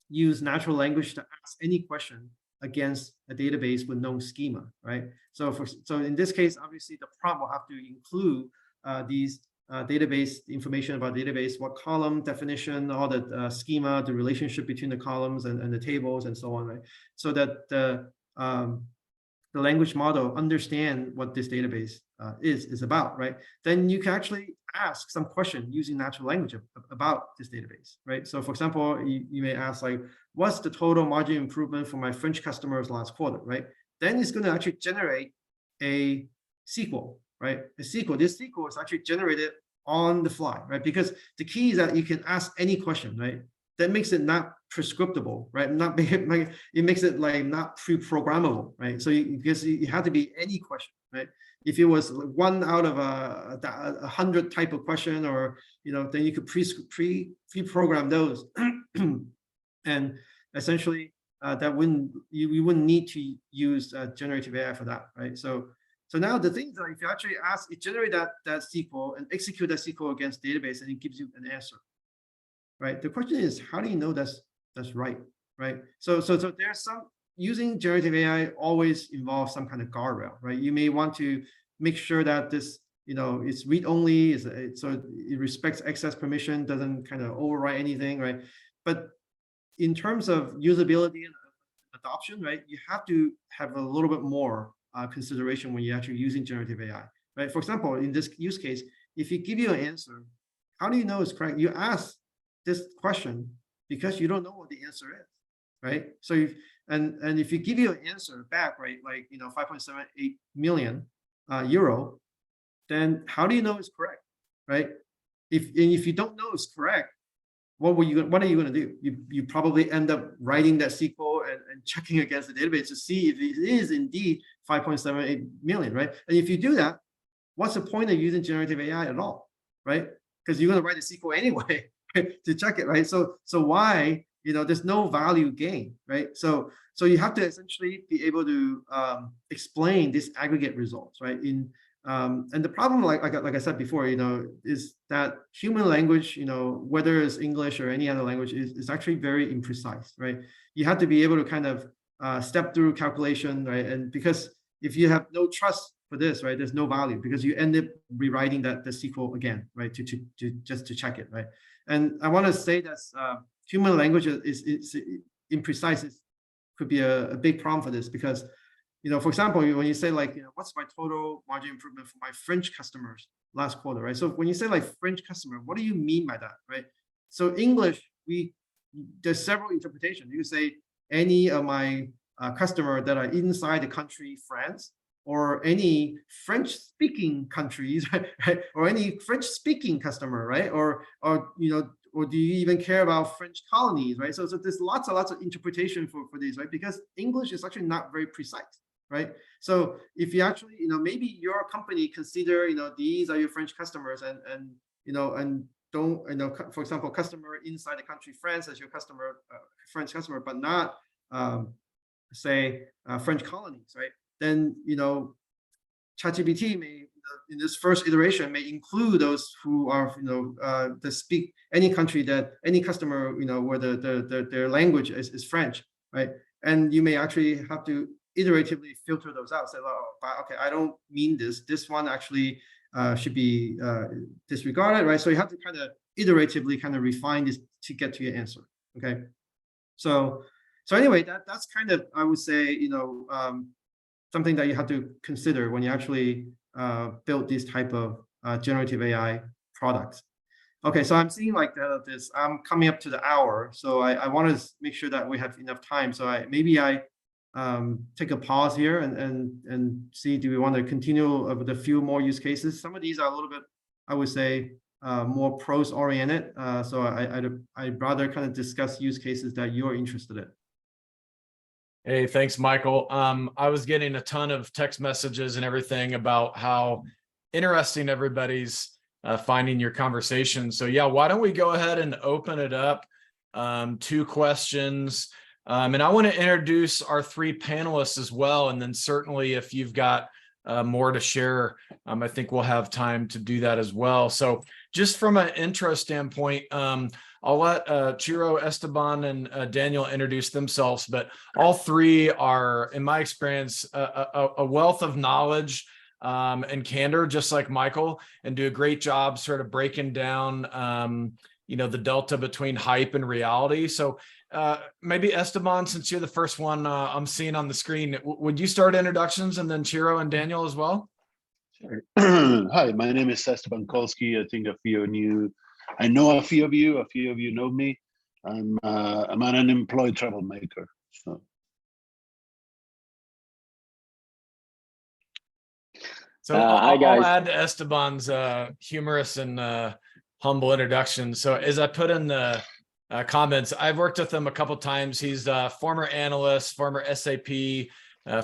use natural language to ask any question against a database with known schema, right? So in this case, obviously the prompt will have to include these database information about database, what column definition, all the schema, the relationship between the columns and the tables and so on, right? So that the language model understand what this database is about, right? Then you can actually ask some question using natural language about this database, right? So for example, you may ask, like, what's the total margin improvement for my French customers last quarter, right? Then it's going to actually generate a SQL, right? This SQL is actually generated on the fly, right? Because the key is that you can ask any question, right? That makes it not prescriptable, right? It makes it like not pre-programmable, right? So because it had to be any question, right? If it was one out of 100 type of question, or then you could pre-program those, and essentially you wouldn't need to use generative AI for that, right? So now the thing is that if you actually ask it, generate that SQL and execute that SQL against database, and it gives you an answer, right? The question is, how do you know that's right, right? So there's some, using generative AI always involves some kind of guardrail, right? You may want to make sure that this, it's read only, so it respects access permission, doesn't kind of overwrite anything, right? But in terms of usability and adoption, right, you have to have a little bit more consideration when you're actually using generative AI, right? For example, in this use case, if you give you an answer, how do you know it's correct? You ask this question because you don't know what the answer is, right? So if you give you an answer back, right, like 5.78 million euro, then how do you know it's correct, right? if you don't know it's correct, what are you going to do? You probably end up writing that SQL and checking against the database to see if it is indeed 5.78 million, right? And if you do that, what's the point of using generative AI at all, right? Because you're going to write a SQL anyway to check it, right? So why, there's no value gain, right? So you have to essentially be able to explain this aggregate results, right? And the problem, like I said before, is that human language, whether it's English or any other language, is actually very imprecise, right? You have to be able to kind of step through calculation, right? And because if you have no trust for this, right, there's no value because you end up rewriting the SQL again, right, to just to check it, right? And I want to say that human language is imprecise. Could be a big problem for this because, for example, when you say like, what's my total margin improvement for my French customers last quarter, right? So when you say like French customer, what do you mean by that, right? So English, there's several interpretations. You say any of my customer that are inside the country France, or any French-speaking countries, right? Or any French-speaking customer, right? Or do you even care about French colonies, right? So there's lots of interpretation for these, right? Because English is actually not very precise, right? So if you actually, maybe your company consider, these are your French customers, and don't, for example, customer inside the country France as your customer, French customer, but not say French colonies, right? Then ChatGPT may, in this first iteration, may include those who are that speak any country, that any customer where their language is French, right? And you may actually have to iteratively filter those out. Say, oh, okay, I don't mean this. This one actually should be disregarded, right? So you have to kind of iteratively kind of refine this to get to your answer. Okay, so anyway, that's kind of, I would say, something that you have to consider when you actually build these type of generative AI products. Okay, so I'm seeing like this. I'm coming up to the hour, so I want to make sure that we have enough time. So maybe I take a pause here and see, do we want to continue with a few more use cases? Some of these are a little bit, I would say, more pros oriented. So I'd rather kind of discuss use cases that you're interested in. Hey, thanks, Michael. I was getting a ton of text messages and everything about how interesting everybody's finding your conversation. So yeah, why don't we go ahead and open it up? 2 questions. And I want to introduce our 3 panelists as well. And then certainly if you've got more to share, I think we'll have time to do that as well. So just from an intro standpoint, I'll let Ciro, Esteban, and Daniel introduce themselves, but all 3 are, in my experience, a wealth of knowledge and candor, just like Michael, and do a great job sort of breaking down, the delta between hype and reality. So maybe Esteban, since you're the first one I'm seeing on the screen, would you start introductions, and then Ciro and Daniel as well? Sure. Hi, my name is Esteban Kolsky. I think I know a few of you know me. I'm an unemployed troublemaker. So hi guys. I'll add to Esteban's humorous and humble introduction. So as I put in the comments, I've worked with him a couple times. He's a former analyst, former SAP,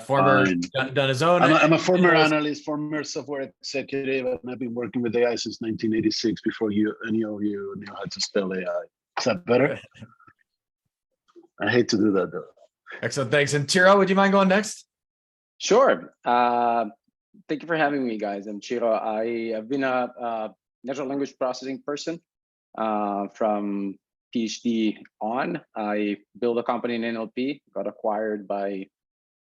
former done his own. I'm a former analyst, former software executive, and I've been working with AI since 1986. Before any of you knew how to spell AI. Is that better? I hate to do that though. Excellent, thanks. And Ciro, would you mind going next? Sure. Thank you for having me, guys. I'm Ciro. I have been a natural language processing person from PhD on. I built a company in NLP, got acquired by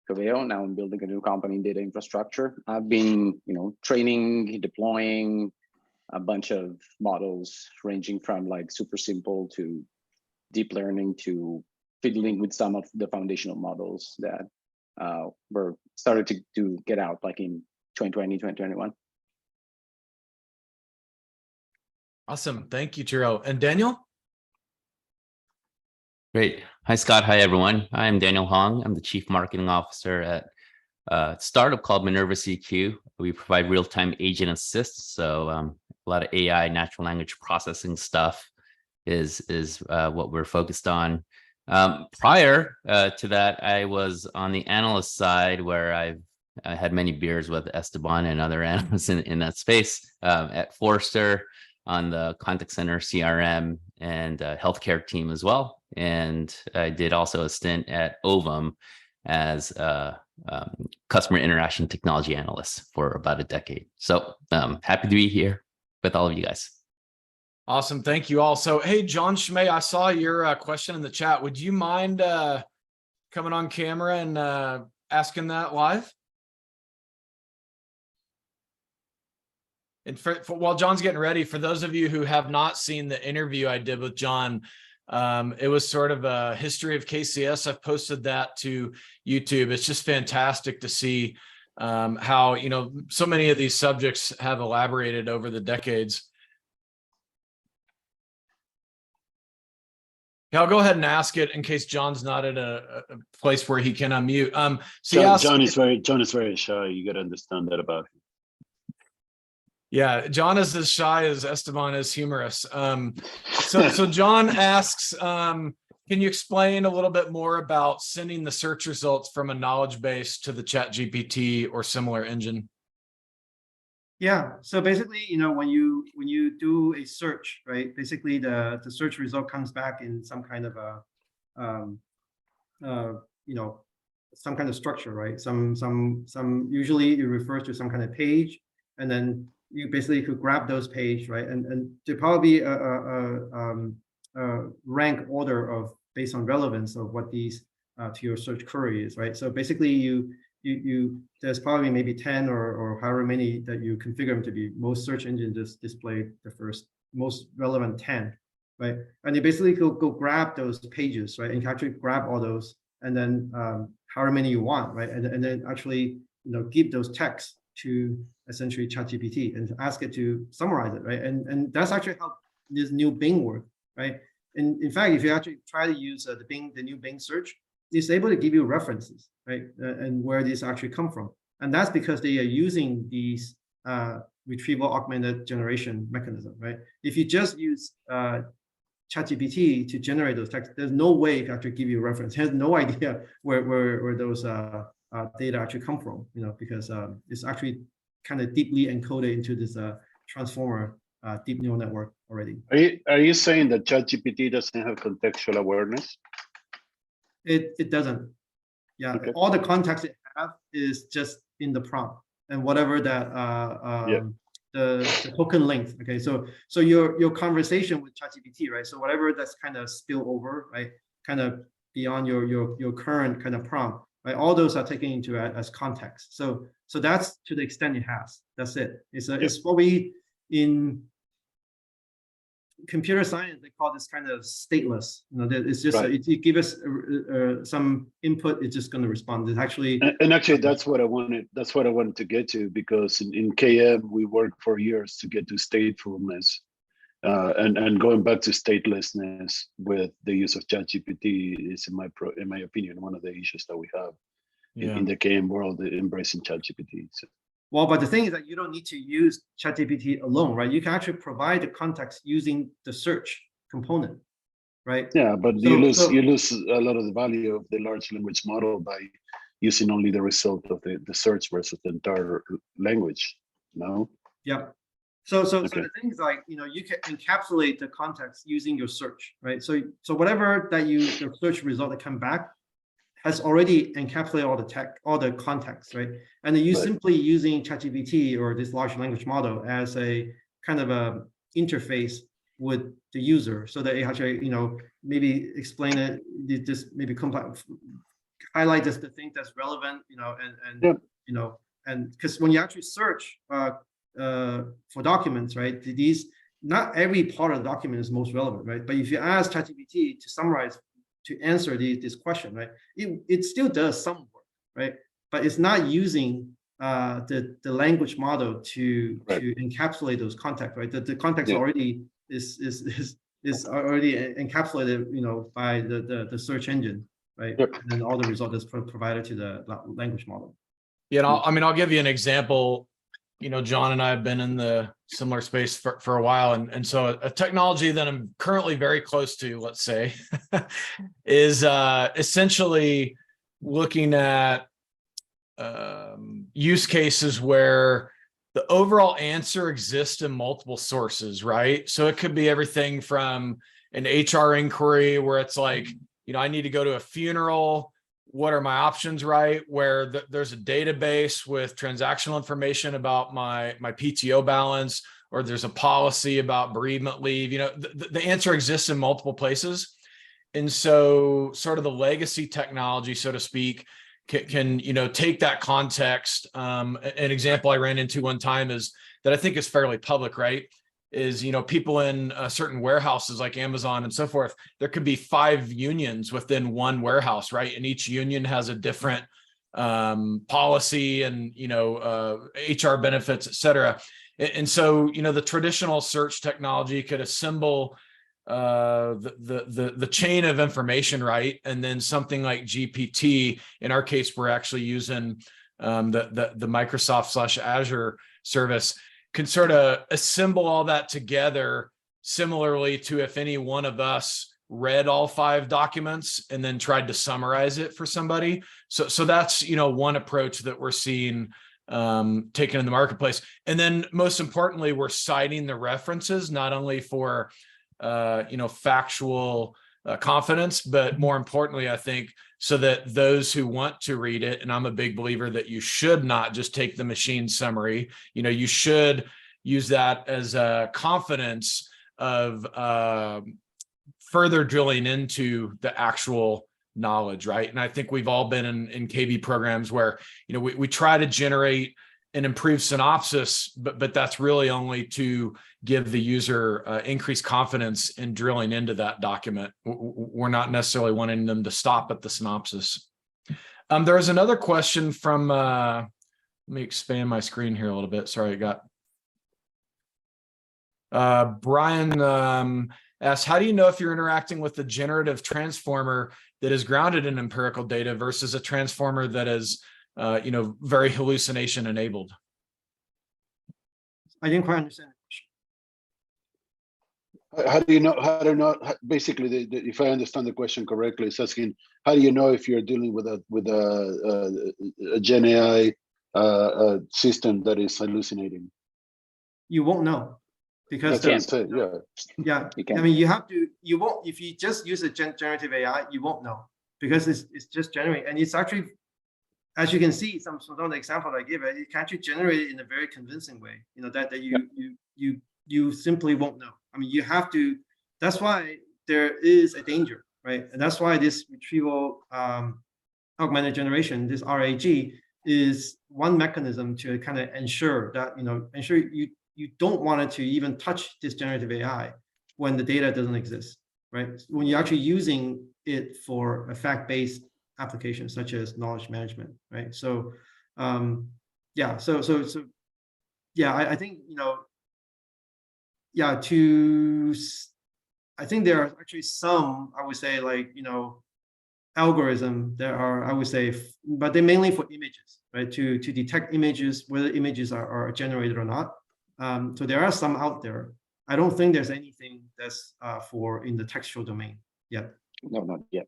Coveo. Now I'm building a new company in data infrastructure. I've been, training, deploying a bunch of models ranging from like super simple to deep learning to fiddling with some of the foundational models that were started to get out like in 2020, 2021. Awesome. Thank you, Ciro. And Daniel? Great. Hi, Scott. Hi, everyone. I'm Daniel Hong. I'm the Chief Marketing Officer at a startup called Minerva CQ. We provide real-time agent assist. So lot of AI, natural language processing stuff is what we're focused on. Prior to that, I was on the analyst side where I had many beers with Esteban and other analysts in that space at Forrester on the contact center, CRM, and healthcare team as well. And I did also a stint at Ovum as a customer interaction technology analyst for about a decade. So happy to be here with all of you guys. Awesome. Thank you all. So, hey, John Schmay, I saw your question in the chat. Would you mind coming on camera and asking that live? And while John's getting ready, for those of you who have not seen the interview I did with John, it was sort of a history of KCS. I've posted that to YouTube. It's just fantastic to see how, you know, so many of these subjects have elaborated over the decades. Yeah, I'll go ahead and ask it in case John's not at a place where he can unmute. John is very shy. You got to understand that about him. Yeah, John is as shy as Esteban is humorous. So John asks, can you explain a little bit more about sending the search results from a knowledge base to the ChatGPT or similar engine? Yeah. So basically, you know, when you do a search, right? Basically, the search result comes back in some kind of a, you know, some kind of structure, right? Some usually it refers to some kind of page, and then you basically could grab those page, right? And there probably a rank order of based on relevance of what these to your search query is, right? So basically, you there's probably maybe 10 or however many that you configure them to be. Most search engines just display the first most relevant 10, right? And you basically go grab those pages, right? And actually grab all those, and then however many you want, right? And then actually, you know, give those texts to essentially ChatGPT and ask it to summarize it, right? And that's actually how this new Bing works, right? And in fact, if you actually try to use the new Bing search, it's able to give you references, right? And where these actually come from. And that's because they are using these retrieval augmented generation mechanism, right? If you just use ChatGPT to generate those texts, there's no way to actually give you a reference. It has no idea where those data actually come from, you know, because it's actually kind of deeply encoded into this transformer deep neural network already. Are you saying that ChatGPT doesn't have contextual awareness? It doesn't. Yeah, okay. All the context it have is just in the prompt and whatever that the token length. Okay, so your conversation with ChatGPT, right? So whatever that's kind of spill over, right? Kind of beyond your current kind of prompt, right? All those are taken into as context. So that's to the extent it has. That's it. It's what we in computer science they call this kind of stateless. You know, it's just right. it give us some input. It's just going to respond. It's actually and actually that's what I wanted. That's what I wanted to get to, because in KM we worked for years to get to statefulness, and going back to statelessness with the use of ChatGPT is in my opinion one of the issues that we have in the KM world, embracing ChatGPT. So. Well, but the thing is that you don't need to use ChatGPT alone, right? You can actually provide the context using the search component, right? Yeah, but you lose a lot of the value of the large language model by using only the result of the search versus the entire language. No. Yeah. So okay. So the thing is, like, you know, you can encapsulate the context using your search, right? So whatever that your search result that come back has already encapsulated all the context, right? And then you simply using ChatGPT or this large language model as a kind of a interface with the user, so that it actually, you know, maybe explain it, just maybe highlight just the thing that's relevant, you know, and you know, and because when you actually search for documents, right, not every part of the document is most relevant, right? But if you ask ChatGPT to summarize, to answer this question, right, it still does some work, right? But it's not using the language model to encapsulate those context, right? The context already is already encapsulated, you know, by the search engine, right? And then all the result is provided to the language model. Yeah, I'll give you an example. John and I have been in the similar space for a while. And so a technology that I'm currently very close to, let's say, is essentially looking at use cases where the overall answer exists in multiple sources, right? So it could be everything from an HR inquiry where it's like, I need to go to a funeral. What are my options, right? Where there's a database with transactional information about my PTO balance, or there's a policy about bereavement leave. The answer exists in multiple places. And so sort of the legacy technology, so to speak, can take that context. An example I ran into one time is that I think is fairly public, right? Is people in certain warehouses like Amazon and so forth, there could be 5 unions within one warehouse, right? And each union has a different policy and HR benefits, et cetera. And so the traditional search technology could assemble the chain of information, right? And then something like GPT, in our case, we're actually using the Microsoft / Azure service, can sort of assemble all that together similarly to if any one of us read all 5 documents and then tried to summarize it for somebody. So that's one approach that we're seeing taken in the marketplace. And then most importantly, we're citing the references not only for factual confidence, but more importantly, I think, so that those who want to read it, and I'm a big believer that you should not just take the machine summary, you should use that as a confidence of further drilling into the actual knowledge, right? And I think we've all been in KB programs where, we try to generate an improved synopsis, but that's really only to give the user increased confidence in drilling into that document. We're not necessarily wanting them to stop at the synopsis. There was another question from, let me expand my screen here a little bit. Sorry, I got Brian asks, how do you know if you're interacting with the generative transformer that is grounded in empirical data versus a transformer that is very hallucination enabled? I didn't quite understand. How do you know? Basically, if I understand the question correctly, it's asking how do you know if you're dealing with a Gen AI system that is hallucinating? You won't know because That's what I'm saying. yeah. You can. I mean, you won't if you just use a generative AI, you won't know because it's just generating, and it's actually, as you can see, some of the example I give, it can actually generate it in a very convincing way. That you simply won't know. I mean, you have to. That's why there is a danger, right? And that's why this retrieval augmented generation, this RAG, is one mechanism to kind of ensure that you don't want it to even touch this generative AI when the data doesn't exist, right? When you're actually using it for a fact-based application such as knowledge management, right? So, yeah. So yeah, I think I think there are actually some, I would say, like algorithm there are, I would say, but they're mainly for images, right? To detect images, whether images are generated or not. So there are some out there. I don't think there's anything that's for in the textual domain yet. No, not yet.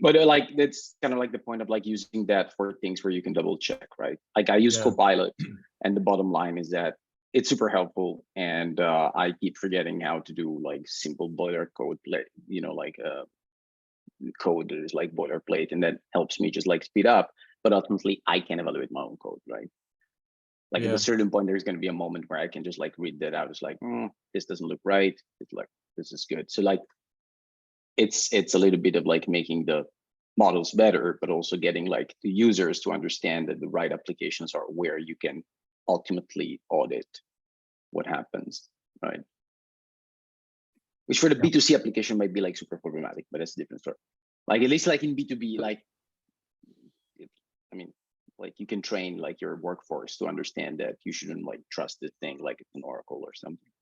But that's kind of like the point of using that for things where you can double check, right? Like I use Copilot, and the bottom line is that it's super helpful, and I keep forgetting how to do simple boilerplate, code that is like boilerplate, and that helps me just speed up. But ultimately, I can evaluate my own code, right? At a certain point, there's going to be a moment where I can just read that out. It's this doesn't look right. It's this is good. So it's a little bit of making the models better, but also getting the users to understand that the right applications are where you can ultimately audit what happens, right? Which for the B2C application might be super problematic, but it's a different story. At least in B2B, I mean, you can train your workforce to understand that you shouldn't trust this thing like it's an Oracle or something.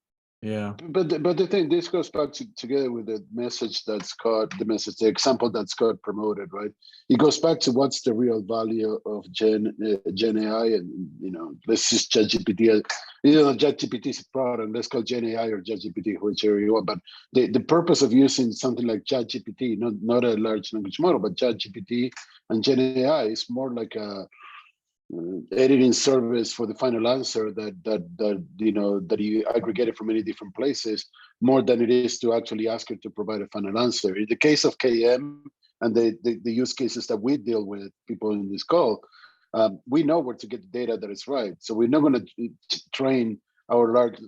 Yeah. But the thing, this goes back together with the message that Scott, the example that Scott promoted, right? It goes back to what's the real value of Gen AI, and let's just ChatGPT. ChatGPT is a product. Let's call Gen AI or ChatGPT, whichever you want. But the purpose of using something like ChatGPT, not a large language model, but ChatGPT and Gen AI is more like a editing service for the final answer that you aggregated from many different places, more than it is to actually ask it to provide a final answer. In the case of KM and the use cases that we deal with, people in this call, we know where to get the data that is right. So we're not going to train our large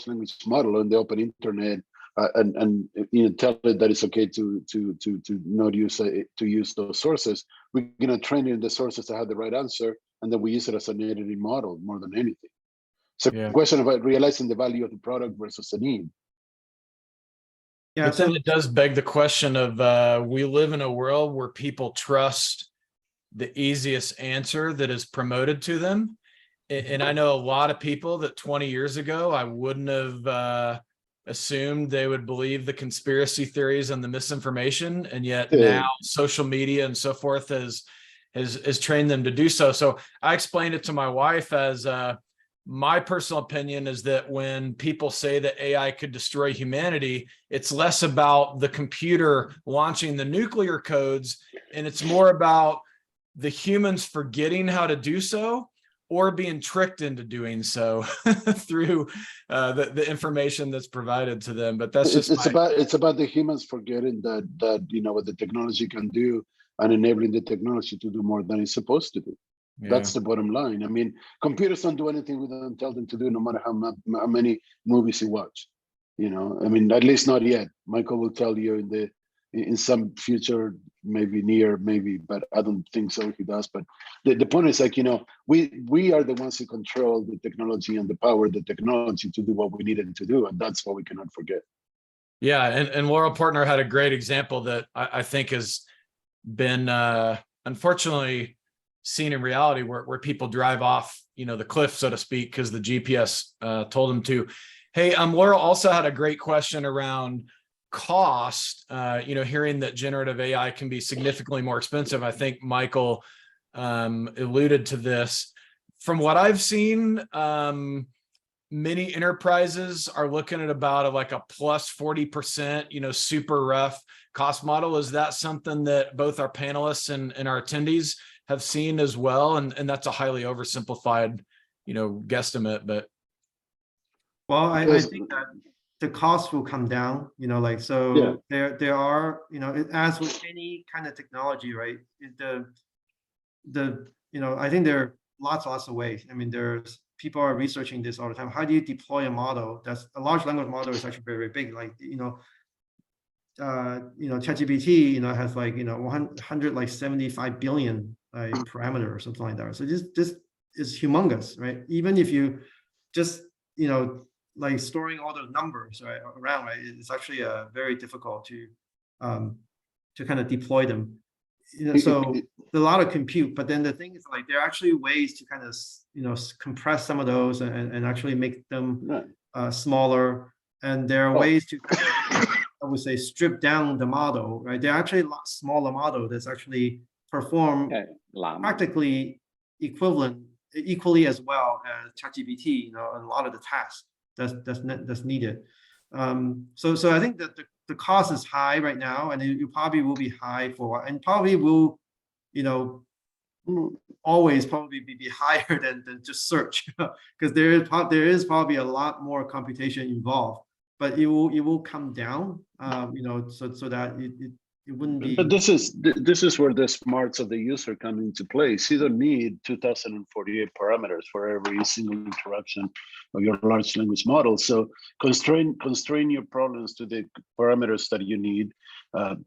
language model on the open internet and tell it that it's okay to not use to use those sources. We're going to train it in the sources that have the right answer, and then we use it as an editing model more than anything. So Yeah. the question about realizing the value of the product versus the need. Yeah, But then it does beg the question of we live in a world where people trust the easiest answer that is promoted to them. And I know a lot of people that 20 years ago, I wouldn't have assumed they would believe the conspiracy theories and the misinformation. And yet now social media and so forth has trained them to do so. So I explained it to my wife as my personal opinion is that when people say that AI could destroy humanity, it's less about the computer launching the nuclear codes, and it's more about the humans forgetting how to do so or being tricked into doing so through the information that's provided to them. But that's it's about the humans forgetting that what the technology can do, and enabling the technology to do more than it's supposed to do. Yeah. That's the bottom line. I mean, computers don't do anything we don't tell them to do, no matter how many movies you watch. I mean, at least not yet. Michael will tell you in some future, maybe near, maybe, but I don't think so. He does. But the point is, like, we are the ones who control the technology and the power of the technology to do what we need it to do, and that's what we cannot forget. Yeah, and Laurel Partner had a great example that I think has been unfortunately seen in reality, where people drive off the cliff, so to speak, because the GPS told them to. Hey, Laurel also had a great question around cost. Hearing that generative AI can be significantly more expensive. I think Michael alluded to this. From what I've seen, many enterprises are looking at about a plus 40%, super rough cost model. Is that something that both our panelists and our attendees have seen as well? And that's a highly oversimplified, guesstimate, but. Well, I think that the cost will come down, there are, as with any kind of technology, right? I think there are lots of ways. I mean, people are researching this all the time. How do you deploy a model that's a large language model is actually very, very big? Like, ChatGPT, has 175 billion parameter or something like that. So this is humongous, right? Even if you just, storing all those numbers around, right? It's actually very difficult to kind of deploy them. So a lot of compute, but then the thing is, there are actually ways to kind of compress some of those and actually make them smaller. And there are ways to kind of, I would say, strip down the model, right? There are actually a lot smaller model that's actually perform practically equally as well as ChatGPT, in a lot of the tasks that's needed. So I think that the cost is high right now, and it probably will be high for a while, and probably will, always probably be higher than just search, because there is probably a lot more computation involved, but it will come down, so that it wouldn't be. But this is where the smarts of the user come into place. You don't need 2048 parameters for every single interaction of your large language model. So constrain your problems to the parameters that you need.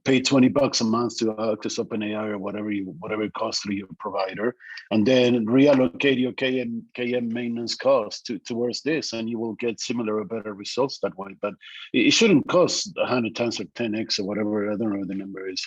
Pay $20 a month to access OpenAI or whatever it costs through your provider, and then reallocate your KM maintenance costs towards this, and you will get similar or better results that way. But it shouldn't cost 100 times or 10x or whatever. I don't know what the number is,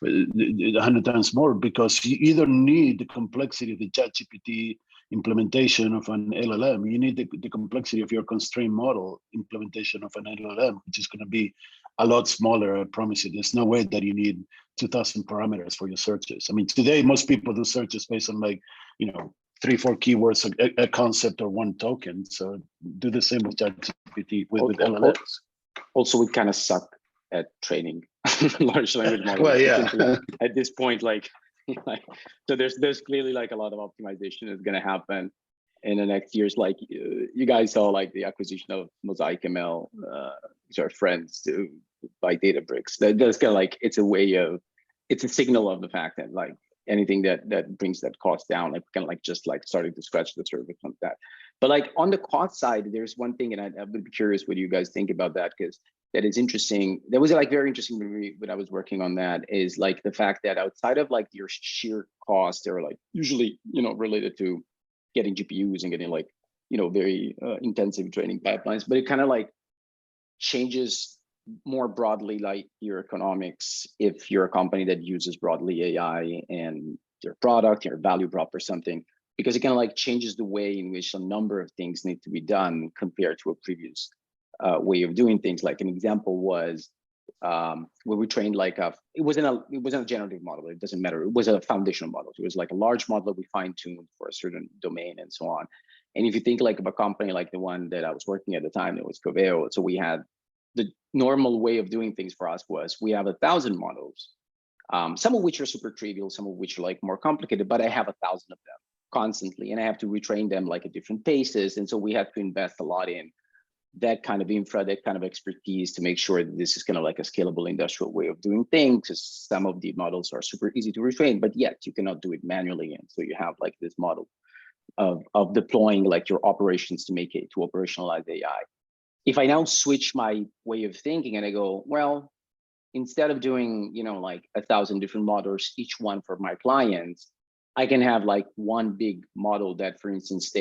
100 times more, because you either need the complexity of the ChatGPT implementation of an LLM, you need the complexity of your constrained model implementation of an LLM, which is going to be a lot smaller. I promise you. There's no way that you need 2,000 parameters for your searches. I mean, today most people do searches based on like, 3-4 keywords, a concept, or one token. So do the same with ChatGPT with LLMs. Also, we kind of suck at training large language models. Well, yeah. At this point, so there's clearly like a lot of optimization is going to happen in the next years. Like you guys saw like the acquisition of Mosaic ML, which are friends by Databricks. That's kind of like, it's a signal of the fact that like anything that brings that cost down, like kind of like just like starting to scratch the surface on that. But like on the cost side, there's one thing, and I would be curious what you guys think about that, because that is interesting. That was like very interesting to me when I was working on that, is like the fact that outside of like your sheer cost, they're like usually, related to getting GPUs and getting like, very intensive training pipelines, but it kind of like changes more broadly like your economics if you're a company that uses broadly AI and your product, your value prop or something, because it kind of like changes the way in which a number of things need to be done compared to a previous way of doing things. Like an example was where we trained like it wasn't a generative model, it doesn't matter, it was a foundational model. It was like a large model that we fine-tuned for a certain domain and so on. And if you think like of a company like the one that I was working at the time, it was Coveo. So we had the normal way of doing things for us was we have 1,000 models, some of which are super trivial, some of which are like more complicated, but I have 1,000 of them constantly, and I have to retrain them like at different paces. And so we had to invest a lot in that kind of infra, that kind of expertise to make sure that this is kind of like a scalable industrial way of doing things. Because some of the models are super easy to retrain, but yet you cannot do it manually. And so you have like this model of deploying like your operations to make it to operationalize AI. If I now switch my way of thinking and I go, well, instead of doing, like 1,000 different models, each one for my clients, I can have like one big model that, for instance,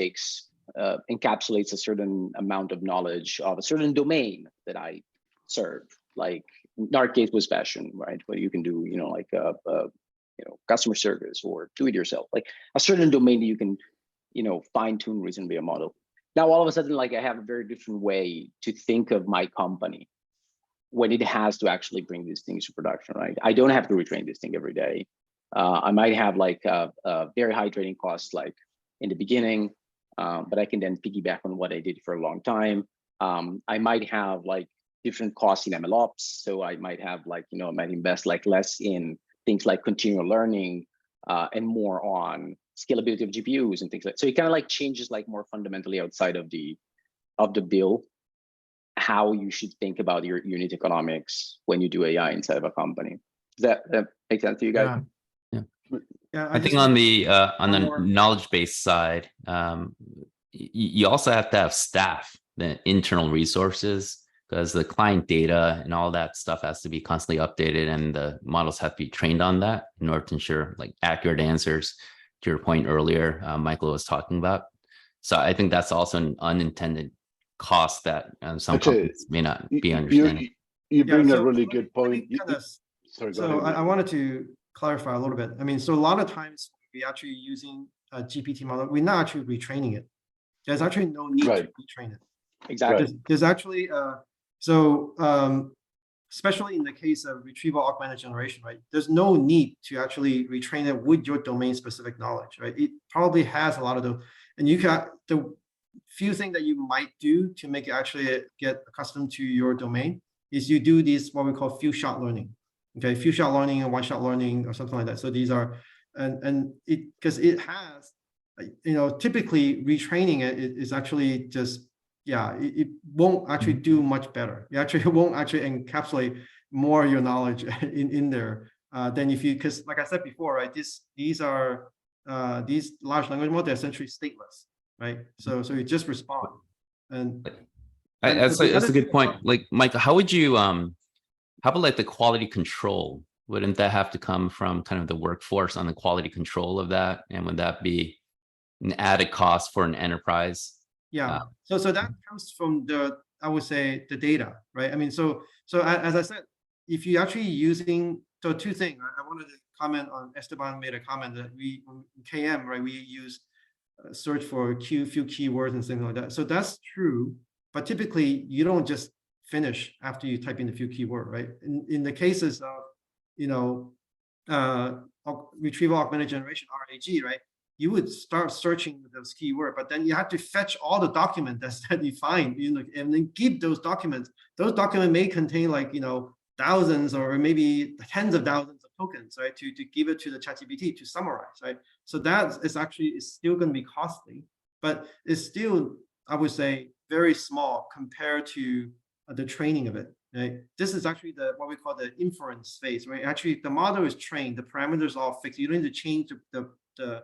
encapsulates a certain amount of knowledge of a certain domain that I serve. Like in our case was fashion, right? Where you can do, like customer service or do it yourself, like a certain domain that you can, fine tune reasonably a model. Now, all of a sudden, like I have a very different way to think of my company when it has to actually bring these things to production, right? I don't have to retrain this thing every day. I might have like a very high training costs like in the beginning, but I can then piggyback on what I did for a long time. I might have like different costs in MLOps. So I might have like, I might invest like less in things like continual learning and more on scalability of GPUs and things like that. So it kind of like changes like more fundamentally outside of the bill, how you should think about your unit economics when you do AI inside of a company. Does that make sense to you guys? Yeah, I think on the knowledge base side, you also have to have staff, the internal resources, because the client data and all that stuff has to be constantly updated, and the models have to be trained on that in order to ensure like accurate answers. To your point earlier, Michael was talking about. So I think that's also an unintended cost that some companies may not be understanding. You bring a really good point. Sorry, so I wanted to clarify a little bit. I mean, so a lot of times we actually using a GPT model, we're not actually retraining it. There's actually no need to retrain it. Exactly. There's actually especially in the case of retrieval augmented generation, right? There's no need to actually retrain it with your domain specific knowledge, right? It probably has a lot of those, and you can, the few things that you might do to make it actually get accustomed to your domain is you do these, what we call few shot learning. Okay, few shot learning and one shot learning or something like that. So these are, and it, because it has, typically retraining it is actually just, it won't actually do much better. It actually won't actually encapsulate more of your knowledge in there than if you, because like I said before, right, these are these large language models, they're essentially stateless, right? So you just respond. And that's a good point. Like, Michael, how would you how about like the quality control? Wouldn't that have to come from kind of the workforce on the quality control of that? And would that be an added cost for an enterprise? Yeah. So that comes from I would say the data, right? I mean, so as I said, if you actually using, so two things, I wanted to comment on, Esteban made a comment that we, in KM, right, we use search for a few keywords and things like that. So that's true, but typically you don't just finish after you type in a few keywords, right? In the cases of, retrieval augmented generation, RAG, right? You would start searching with those keywords, but then you have to fetch all the documents that you find, and then keep those documents. Those documents may contain like, thousands or maybe tens of thousands of tokens, right? To give it to the ChatGPT to summarize, right? So that is still going to be costly, but it's still, I would say, very small compared to the training of it. Right? This is actually what we call the inference phase, right? Actually, the model is trained, the parameters are all fixed. You don't need to change the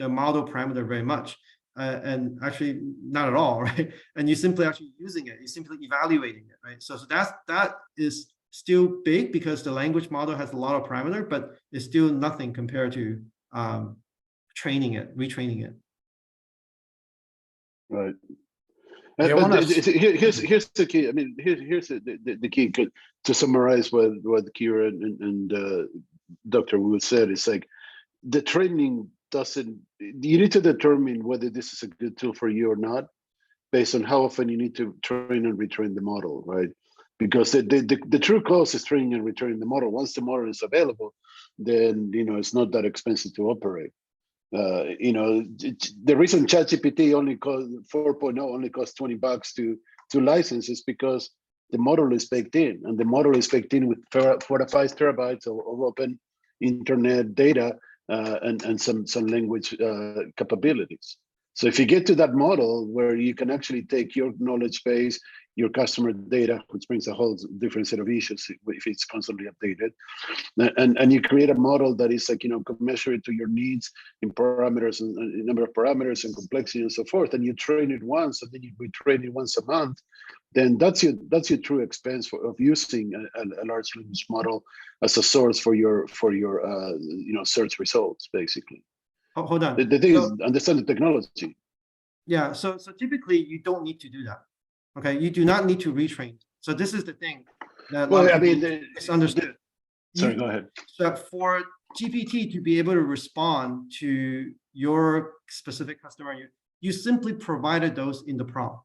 model parameter very much, and actually not at all, right? And you simply actually using it, you're simply evaluating it, right? So that is still big because the language model has a lot of parameter, but it's still nothing compared to retraining it. Right. Yeah, But here's the key. I mean, here's the key to summarize what Ciro and Dr. Wu said. It's like the training doesn't. You need to determine whether this is a good tool for you or not, based on how often you need to train and retrain the model, right? Because the true cost is training and retraining the model. Once the model is available, then it's not that expensive to operate. The reason ChatGPT only costs 4.0 only costs $20 to license is because the model is baked in, and the model is baked in with 4 to 5 terabytes of open internet data and some language capabilities. So if you get to that model where you can actually take your knowledge base, your customer data, which brings a whole different set of issues if it's constantly updated, and you create a model that is like commensurate to your needs in parameters and number of parameters and complexity and so forth, and you train it once and then you retrain it once a month, then that's your true expense of using a large language model as a source for your search results, basically. Hold on. The thing is understand the technology. Yeah, so typically you don't need to do that. Okay, you do not need to retrain. So this is the thing that misunderstood. Sorry, go ahead. So for GPT to be able to respond to your specific customer, you simply provided those in the prompt.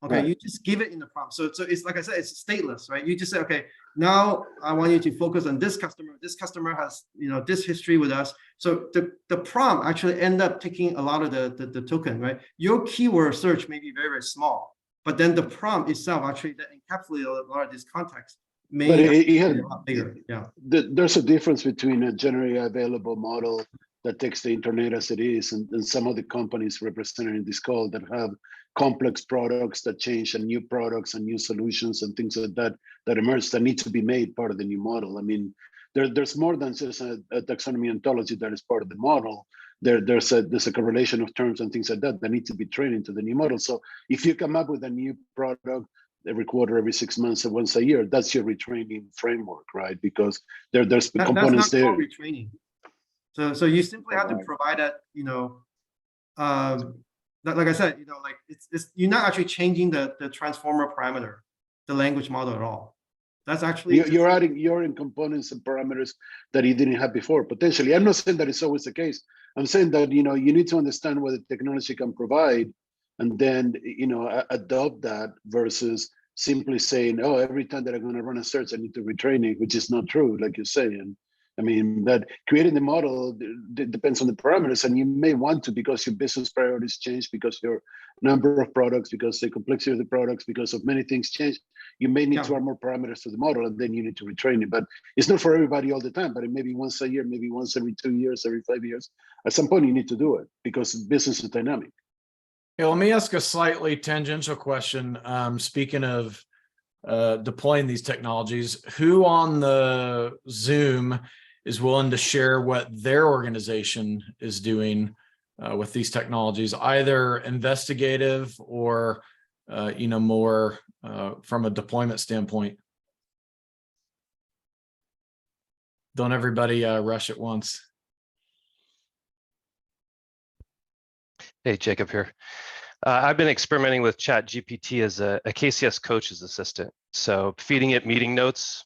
Okay, Right. You just give it in the prompt. So it's like I said, it's stateless, right? You just say, okay, now I want you to focus on this customer. This customer has this history with us. So the prompt actually end up taking a lot of the token, right? Your keyword search may be very, very small, but then the prompt itself actually that encapsulates a lot of this context may be a lot bigger. Yeah. There's a difference between a generally available model that takes the internet as it is and some of the companies represented in this call that have complex products that change and new products and new solutions and things like that emerge that need to be made part of the new model. I mean, there's more than just a taxonomy ontology that is part of the model. There's a correlation of terms and things like that need to be trained into the new model. So if you come up with a new product every quarter, every 6 months, or once a year, that's your retraining framework, right? Because there's components that's not there. Retraining. So you simply have to provide that, like I said, like it's you're not actually changing the transformer parameter, the language model at all. That's actually you're adding components and parameters that you didn't have before, potentially. I'm not saying that it's always the case. I'm saying that you need to understand what the technology can provide, and then adopt that versus simply saying, oh, every time that I'm going to run a search, I need to retrain it, which is not true, like you say. And I mean, that creating the model depends on the parameters, and you may want to because your business priorities change, because your number of products, because the complexity of the products, because of many things change. You may need to add more parameters to the model, and then you need to retrain it. But it's not for everybody all the time, but it may be once a year, maybe once every 2 years, every 5 years. At some point, you need to do it because business is dynamic. Yeah, let me ask a slightly tangential question. Speaking of deploying these technologies, who on the Zoom is willing to share what their organization is doing with these technologies, either investigative or more from a deployment standpoint? Don't everybody rush at once. Hey, Jacob here. I've been experimenting with ChatGPT as a KCS coach's assistant. So feeding it meeting notes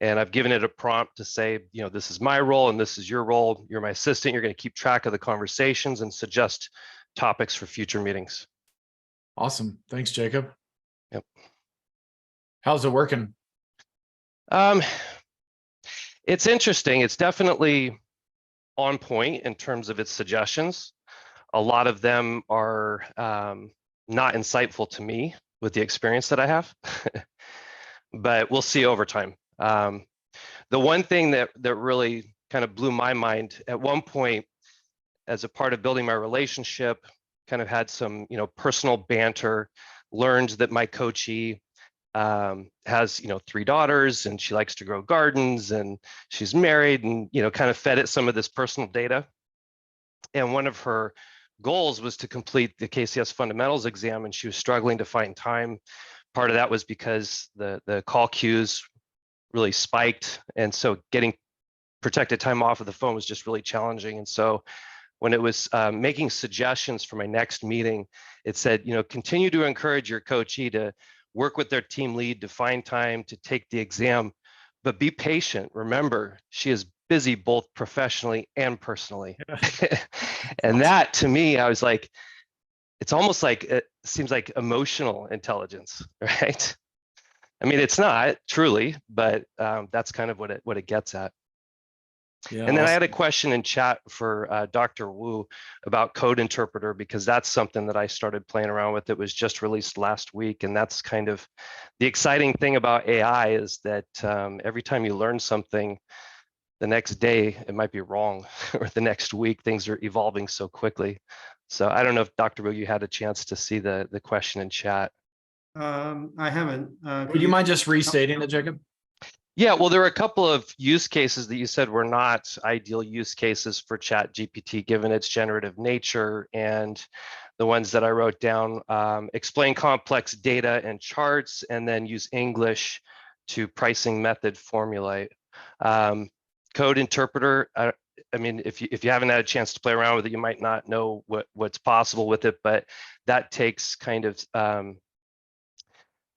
And I've given it a prompt to say, this is my role and this is your role. You're my assistant. You're going to keep track of the conversations and suggest topics for future meetings. Awesome. Thanks, Jacob. Yep. How's it working? It's interesting. It's definitely on point in terms of its suggestions. A lot of them are not insightful to me with the experience that I have, but we'll see over time. The one thing that really kind of blew my mind at one point, as a part of building my relationship, kind of had some personal banter, learned that my coachee has 3 daughters and she likes to grow gardens and she's married, and kind of fed it some of this personal data. And one of her goals was to complete the KCS fundamentals exam, and she was struggling to find time. Part of that was because the call queues really spiked, and so getting protected time off of the phone was just really challenging. And so when it was making suggestions for my next meeting, it said, continue to encourage your coachee to work with their team lead to find time to take the exam, but be patient. Remember, she is busy both professionally and personally. And that, to me, I was like, it's almost like, it seems like emotional intelligence, right? I mean, it's not truly, but that's kind of what it gets at. Yeah. And then I had a question in chat for Dr. Wu about code interpreter, because that's something that I started playing around with. It was just released last week. And that's kind of the exciting thing about AI, is that every time you learn something, the next day it might be wrong, or the next week, things are evolving so quickly. So I don't know if Dr. Wu, you had a chance to see the question in chat. I haven't. Would you mind just restating it, Jacob? Yeah, well, there are a couple of use cases that you said were not ideal use cases for ChatGPT, given its generative nature. And the ones that I wrote down, explain complex data and charts, and then use English to pricing method formulate. Code interpreter, I mean, if you haven't had a chance to play around with it, you might not know what's possible with it, but that takes kind of,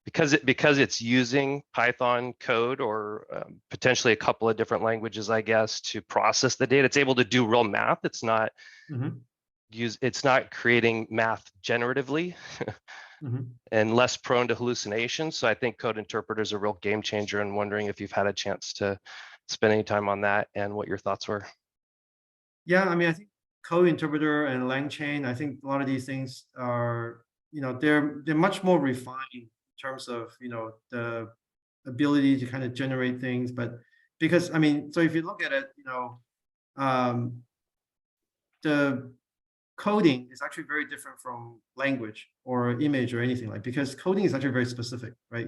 because it's using Python code, or potentially a couple of different languages, I guess, to process the data. It's able to do real math. It's not it's not creating math generatively and less prone to hallucination. So I think code interpreter is a real game changer, and wondering if you've had a chance to spend any time on that and what your thoughts were. Yeah, I mean, I think code interpreter and LangChain, I think a lot of these things are, they're much more refined in terms of, the ability to kind of generate things. But because, I mean, so if you look at it, the coding is actually very different from language or image or anything, like, because coding is actually very specific, right?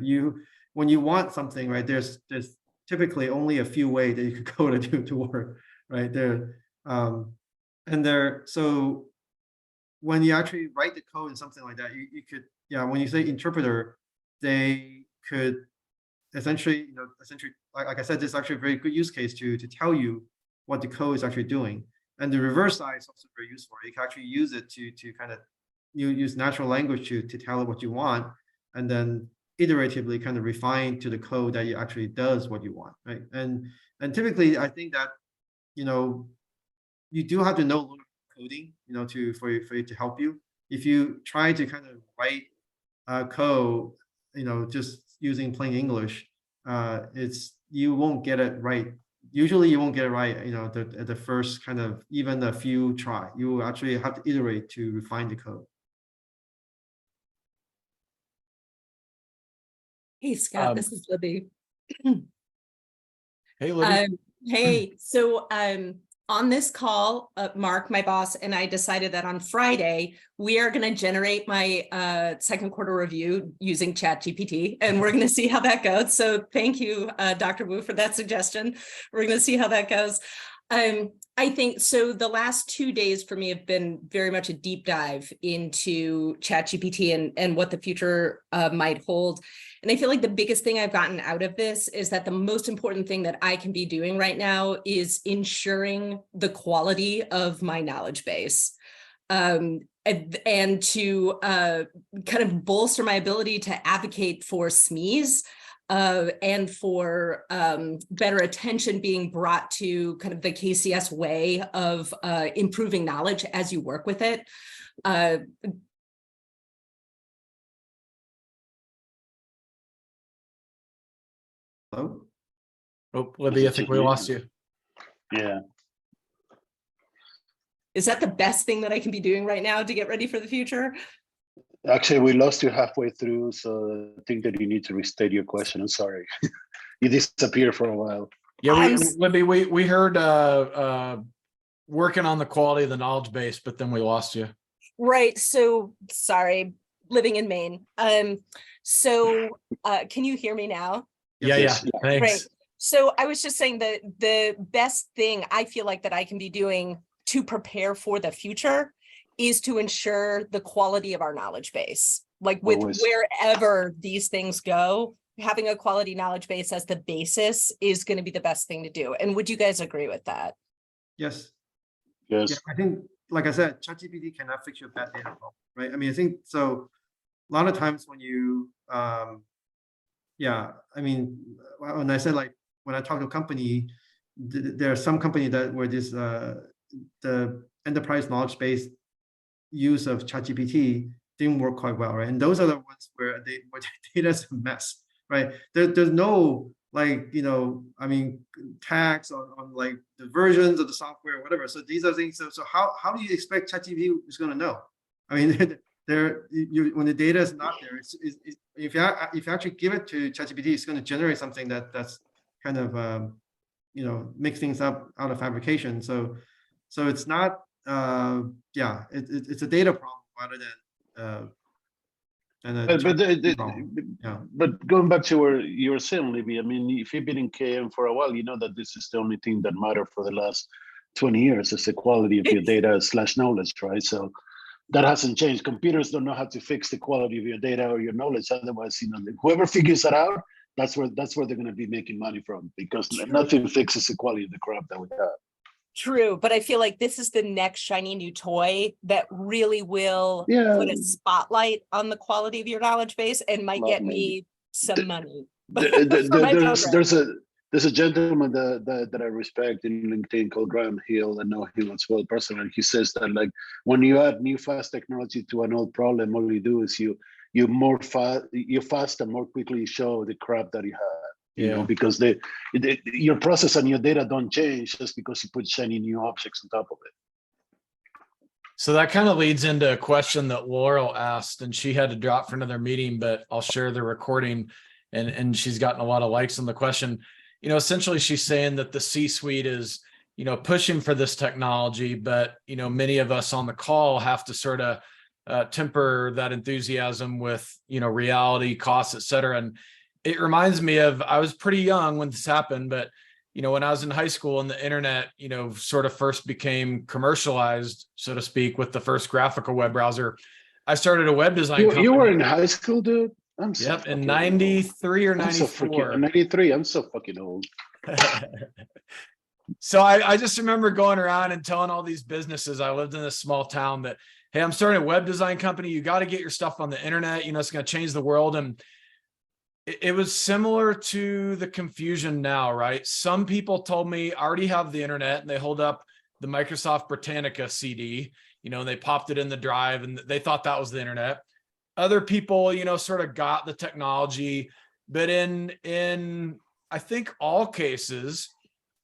When you want something, right, there's typically only a few ways that you could code it to work, right? So when you actually write the code in something like that, you could, when you say interpreter, they could essentially, like I said, this is actually a very good use case to tell you what the code is actually doing. And the reverse side is also very useful. You can actually use it to kind of use natural language to tell it what you want, and then iteratively kind of refine to the code that actually does what you want, right? And typically, I think that you do have to know coding, for it to help you. If you try to kind of write code, just using plain English, you won't get it right. Usually you won't get it right, at the first kind of even a few try. You will actually have to iterate to refine the code. Hey, Scott, this is Libby. Hey, Libby. Hey, so on this call, Mark, my boss, and I decided that on Friday, we are going to generate my second quarter review using ChatGPT, and we're going to see how that goes. So thank you, Dr. Wu, for that suggestion. We're going to see how that goes. I think so. The last 2 days for me have been very much a deep dive into ChatGPT and what the future might hold. And I feel like the biggest thing I've gotten out of this is that the most important thing that I can be doing right now is ensuring the quality of my knowledge base. And to kind of bolster my ability to advocate for SMEs and for better attention being brought to kind of the KCS way of improving knowledge as you work with it. Hello? Oh, Libby, I think we lost you. Yeah. Is that the best thing that I can be doing right now to get ready for the future? Actually, we lost you halfway through, so I think that you need to restate your question. I'm sorry. You disappeared for a while. Yeah, Libby, we heard working on the quality of the knowledge base, but then we lost you. Right. So sorry, living in Maine. So can you hear me now? Yeah, Yes. yeah. Thanks. Right. So I was just saying that the best thing I feel like that I can be doing to prepare for the future is to ensure the quality of our knowledge base. Like with Always. wherever these things go, having a quality knowledge base as the basis is going to be the best thing to do. And would you guys agree with that? Yes. Yes. Yeah, I think, like I said, ChatGPT cannot fix your bad data problem, right? I mean, I think so. A lot of times when you, yeah, I mean, when I said like when I talk to a company, there are some company that where this the enterprise knowledge base use of ChatGPT didn't work quite well, right? And those are the ones where the data is a mess, right? There's no like, you know, I mean, tags on like the versions of the software or whatever. So these are things. So how do you expect ChatGPT is going to know? I mean, when the data is not there, if you actually give it to ChatGPT, it's going to generate something that's kind of you know, mix things up out of fabrication. So it's not yeah, it's a data problem rather than But going back to where you were saying, Libby, I mean, if you've been in KM for a while, you know that this is the only thing that mattered for the last 20 years is the quality of your data / knowledge, right? So that hasn't changed. Computers don't know how to fix the quality of your data or your knowledge. Otherwise, you know, whoever figures that out, that's where they're going to be making money from, because nothing fixes the quality of the crap that we have. True, but I feel like this is the next shiny new toy that really will put a spotlight on the quality of your knowledge base and might get me some money. There's a gentleman that I respect in LinkedIn called Graham Hill. I know him as well personally. He says that like when you add new fast technology to an old problem, all you do is you fast and more quickly show the crap that you have. You know, because your process and your data don't change just because you put shiny new objects on top of it. So that kind of leads into a question that Laurel asked, and she had to drop for another meeting, but I'll share the recording, and she's gotten a lot of likes on the question. You know, essentially she's saying that the C-suite is, you know, pushing for this technology, but, you know, many of us on the call have to sort of temper that enthusiasm with, you know, reality, costs, et cetera. And it reminds me of, I was pretty young when this happened, but, you know, when I was in high school and the internet, you know, sort of first became commercialized, so to speak, with the first graphical web browser, I started a web design company. You were in high school, dude? In 93 or 94. 93, I'm so fucking old. So I just remember going around and telling all these businesses, I lived in this small town, that, hey, I'm starting a web design company. You got to get your stuff on the internet. You know, it's going to change the world. And it was similar to the confusion now, right? Some people told me I already have the internet, and they hold up the Microsoft Britannica CD, you know, and they popped it in the drive and they thought that was the internet. Other people, you know, sort of got the technology, but in I think all cases,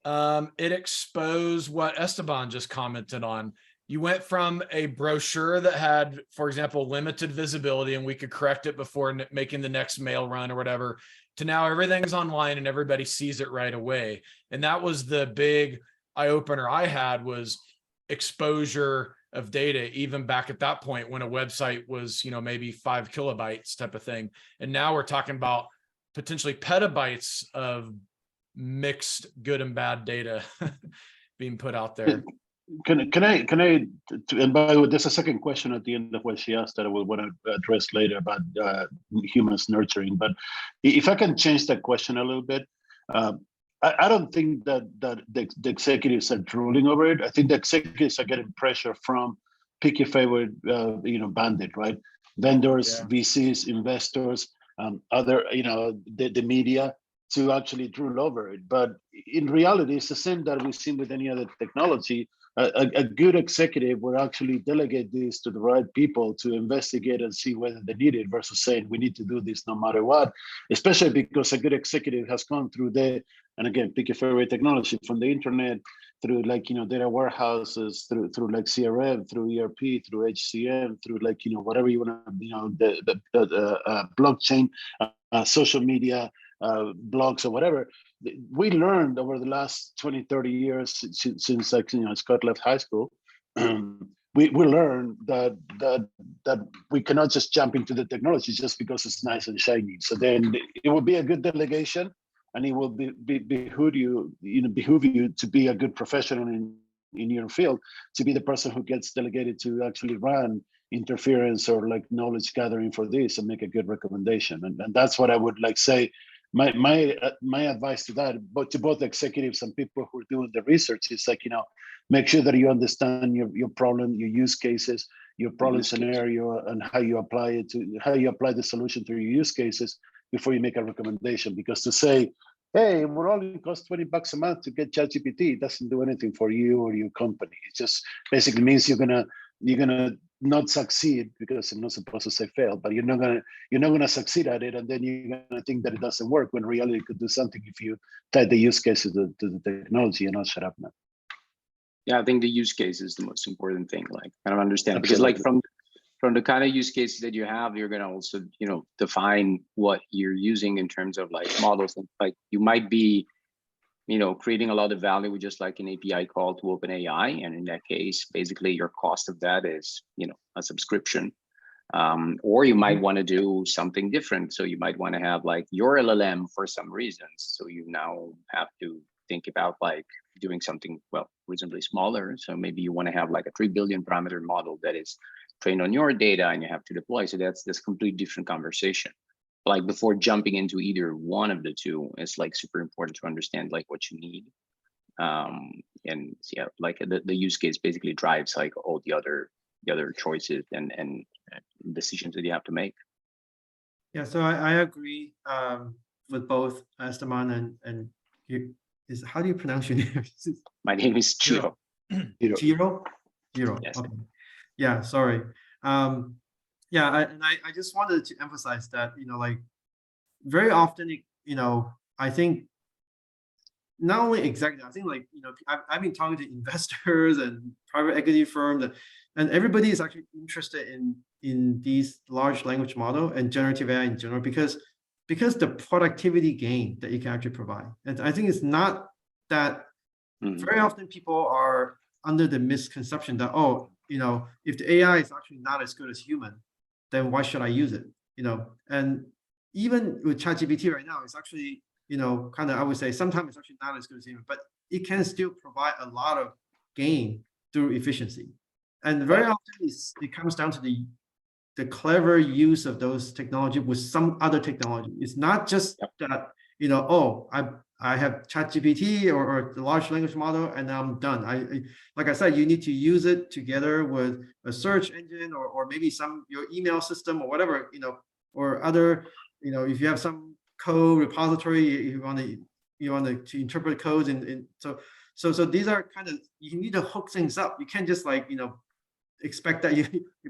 it exposed what Esteban just commented on. You went from a brochure that had, for example, limited visibility, and we could correct it before making the next mail run or whatever, to now everything's online and everybody sees it right away. And that was the big eye opener I had, was exposure of data, even back at that point when a website was, you know, maybe 5 kilobytes type of thing. And now we're talking about potentially petabytes of mixed good and bad data being put out there. Can I, and by the way, there's a second question at the end of what she asked that I will want to address later about humans nurturing. But if I can change that question a little bit, I don't think that the executives are drooling over it. I think the executives are getting pressure from pick your favorite, bandit, right? Vendors, VCs, investors. other, the media to actually rule over it. But in reality, it's the same that we've seen with any other technology. A good executive will actually delegate this to the right people to investigate and see whether they need it versus saying we need to do this no matter what, especially because a good executive has gone through and again, pick your favorite technology, from the internet through data warehouses, through like CRM, through ERP, through HCM, through whatever you want to, the blockchain, social media, blogs or whatever. We learned over the last 20, 30 years since Scott left high school, we learned that we cannot just jump into the technology just because it's nice and shiny. So then it will be a good delegation, and it will behoove you to be a good professional in your field, to be the person who gets delegated to actually run interference or knowledge gathering for this and make a good recommendation. And that's what I would say. My advice to that, but to both executives and people who are doing the research, is make sure that you understand your problem, your use cases, your problem scenario, and how you apply the solution to your use cases before you make a recommendation. Because to say, hey, it will only cost $20 a month to get ChatGPT, doesn't do anything for you or your company. It just basically means you're gonna not succeed, because I'm not supposed to say fail, but you're not gonna succeed at it, and then you're gonna think that it doesn't work, when reality it could do something if you tie the use cases to the technology and not shut up now. Yeah, I think the use case is the most important thing. Kind of understand, because from the kind of use cases that you have, you're gonna also define what you're using in terms of models. And you might be creating a lot of value with just an API call to OpenAI, and in that case, basically your cost of that is a subscription. Or you might want to do something different. So you might want to have your LLM for some reasons. So you now have to think about doing something reasonably smaller. So maybe you want to have a 3 billion parameter model that is trained on your data, and you have to deploy. So that's completely different conversation. Before jumping into either one of the two, it's super important to understand what you need. And yeah, the use case basically drives all the other choices and decisions that you have to make. Yeah, so I agree with both Esteban and you. How do you pronounce your name? My name is Ciro. Ciro? Yes. Okay. Yeah, sorry. Yeah, I just wanted to emphasize that, very often, I think not only executives, I think I've been talking to investors and private equity firms, and everybody is actually interested in these large language model and generative AI in general, because the productivity gain that you can actually provide. And I think it's not that very often people are under the misconception that, if the AI is actually not as good as human, then why should I use it? And even with ChatGPT right now, it's actually, I would say sometimes it's actually not as good as human, but it can still provide a lot of gain through efficiency. And very often it comes down to the clever use of those technology with some other technology. It's not just that, I have ChatGPT or the large language model and I'm done. Like I said, you need to use it together with a search engine or maybe your email system or whatever, or other, if you have some code repository, you want to interpret codes, and so these are you need to hook things up. You can't just expect that you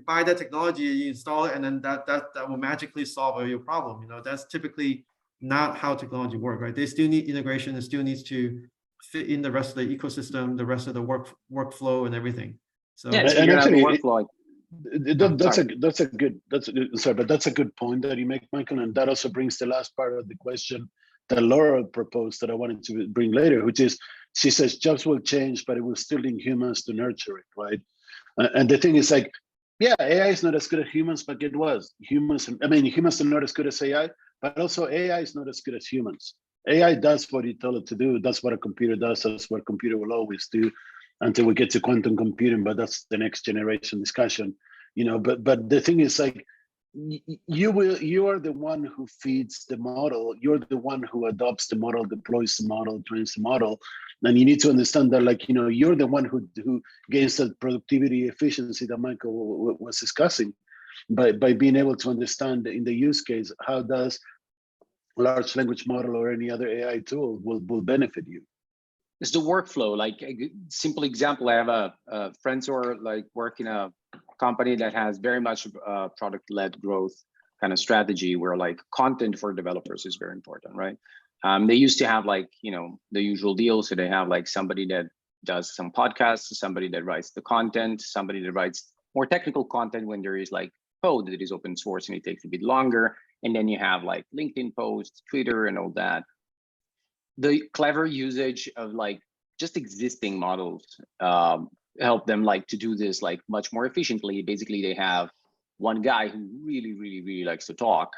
buy that technology, you install it, and then that will magically solve your problem. That's typically not how technology works, right? They still need integration. It still needs to fit in the rest of the ecosystem, the rest of the workflow and everything. So yeah, and actually, workflow. That's a good point that you make, Michael, and that also brings the last part of the question that Laura proposed that I wanted to bring later, which is, she says jobs will change, but it will still need humans to nurture it, right? And the thing is yeah, AI is not as good as humans, but it was. Humans are not as good as AI, but also AI is not as good as humans. AI does what you tell it to do. That's what a computer does. That's what a computer will always do until we get to quantum computing, but that's the next generation discussion. But the thing is you are the one who feeds the model. You're the one who adopts the model, deploys the model, trains the model. And you need to understand that, you're the one who gains that productivity efficiency that Michael was discussing. by being able to understand in the use case, how does large language model or any other AI tool will benefit you. It's the workflow. Like a simple example, I have a friends who are like work in a company that has very much product-led growth kind of strategy where like content for developers is very important, right? They used to have like, you know, the usual deal. So they have like somebody that does some podcasts, somebody that writes the content, somebody that writes more technical content when there is like code that is open source and it takes a bit longer. And then you have like LinkedIn posts, Twitter and all that. The clever usage of like just existing models help them like to do this like much more efficiently. Basically, they have one guy who really likes to talk,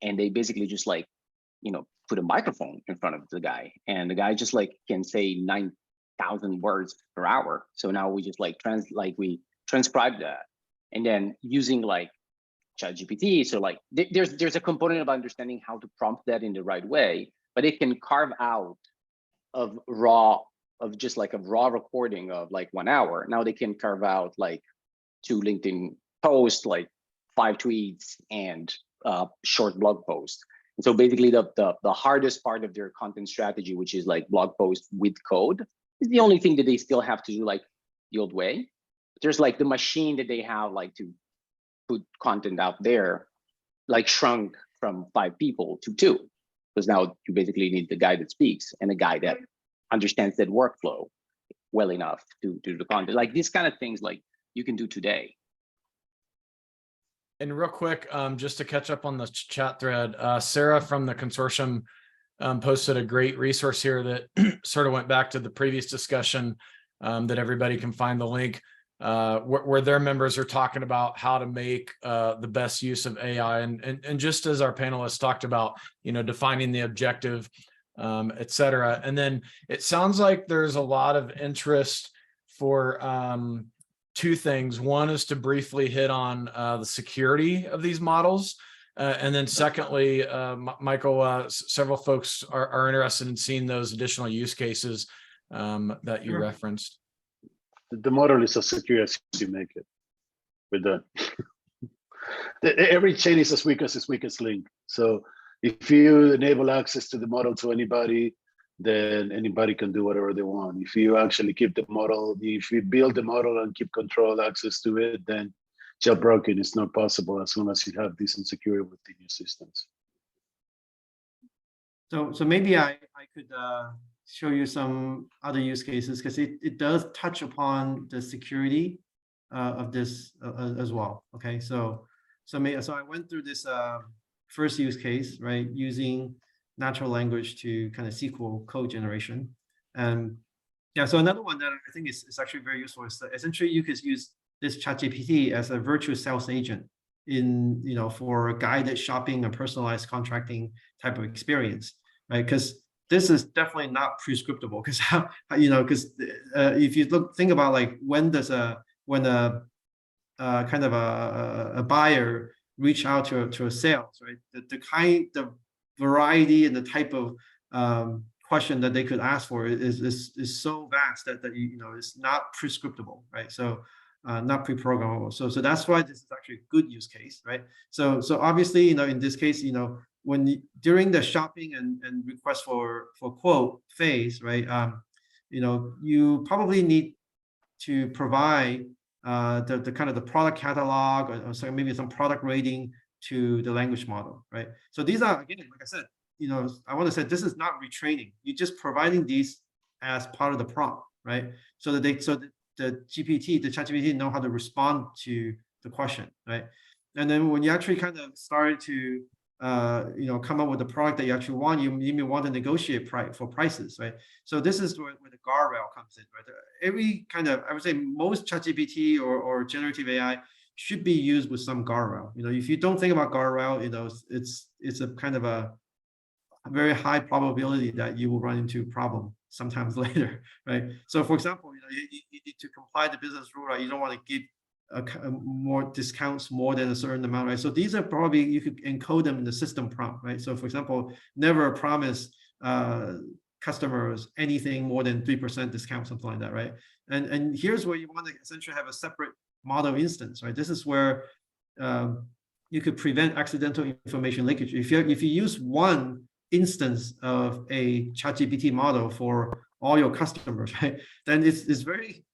and they basically just like, you know, put a microphone in front of the guy, and the guy just like can say 9,000 words per hour. So now we just like we transcribe that, and then using like ChatGPT. So like there's a component of understanding how to prompt that in the right way, but it can carve out of just like a raw recording of like 1 hour. Now they can carve out like 2 LinkedIn posts, like 5 tweets and short blog posts. And so basically the hardest part of their content strategy, which is like blog posts with code, is the only thing that they still have to do like the old way. There's like the machine that they have like to put content out there, like shrunk from 5 people to 2. Because now you basically need the guy that speaks and a guy that understands that workflow well enough to do the content. Like these kind of things like you can do today. And real quick, just to catch up on the chat thread, Sarah from the consortium posted a great resource here that sort of went back to the previous discussion that everybody can find the link where their members are talking about how to make the best use of AI. And just as our panelists talked about, you know, defining the objective, et cetera. And then it sounds like there's a lot of interest for 2 things. One is to briefly hit on the security of these models. And then secondly, Michael, several folks are interested in seeing those additional use cases that you referenced. The model is as secure as you make it. We're done. Every chain is as weak as its weakest link. So if you enable access to the model to anybody, then anybody can do whatever they want. If you actually keep the model, if you build the model and keep control access to it, then jailbroken is not possible as long as you have decent security within your systems. So maybe I could show you some other use cases, because it does touch upon the security of this as well. Okay, so I went through this first use case, right, using natural language to kind of SQL code generation. And yeah, so another one that I think is actually very useful is that essentially you could use this ChatGPT as a virtual sales agent in, you know, for guided shopping and personalized contracting type of experience, right? Because this is definitely not prescriptable, because how, you know, because if you think about like when a kind of a buyer reach out to a sales, right? The variety and the type of question that they could ask for is so vast that you know it's not prescriptable, right? So not pre-programmable. So that's why this is actually a good use case, right? So obviously, you know, in this case, you know, during the shopping and request for quote phase, right? You know, you probably need to provide the kind of the product catalog or so maybe some product rating to the language model, right? So these are, again, like I said, you know, I want to say this is not retraining. You're just providing these as part of the prompt, right? So that the ChatGPT know how to respond to the question, right? And then when you actually kind of start to you know, come up with the product that you actually want, you may want to negotiate for prices, right? So this is where the guardrail comes in, right? Every kind of, I would say most ChatGPT or generative AI should be used with some guardrail. You know, if you don't think about guardrail, you know, it's a kind of a very high probability that you will run into a problem sometimes later, right? So for example, you know, you need to comply the business rule, right? You don't want to give more discounts more than a certain amount, right? So these are probably, you could encode them in the system prompt, right? So for example, never promise customers anything more than 3% discount, something like that, right? And here's where you want to essentially have a separate model instance, right? This is where you could prevent accidental information leakage. If you use one instance of a ChatGPT model for all your customers, right, then it's very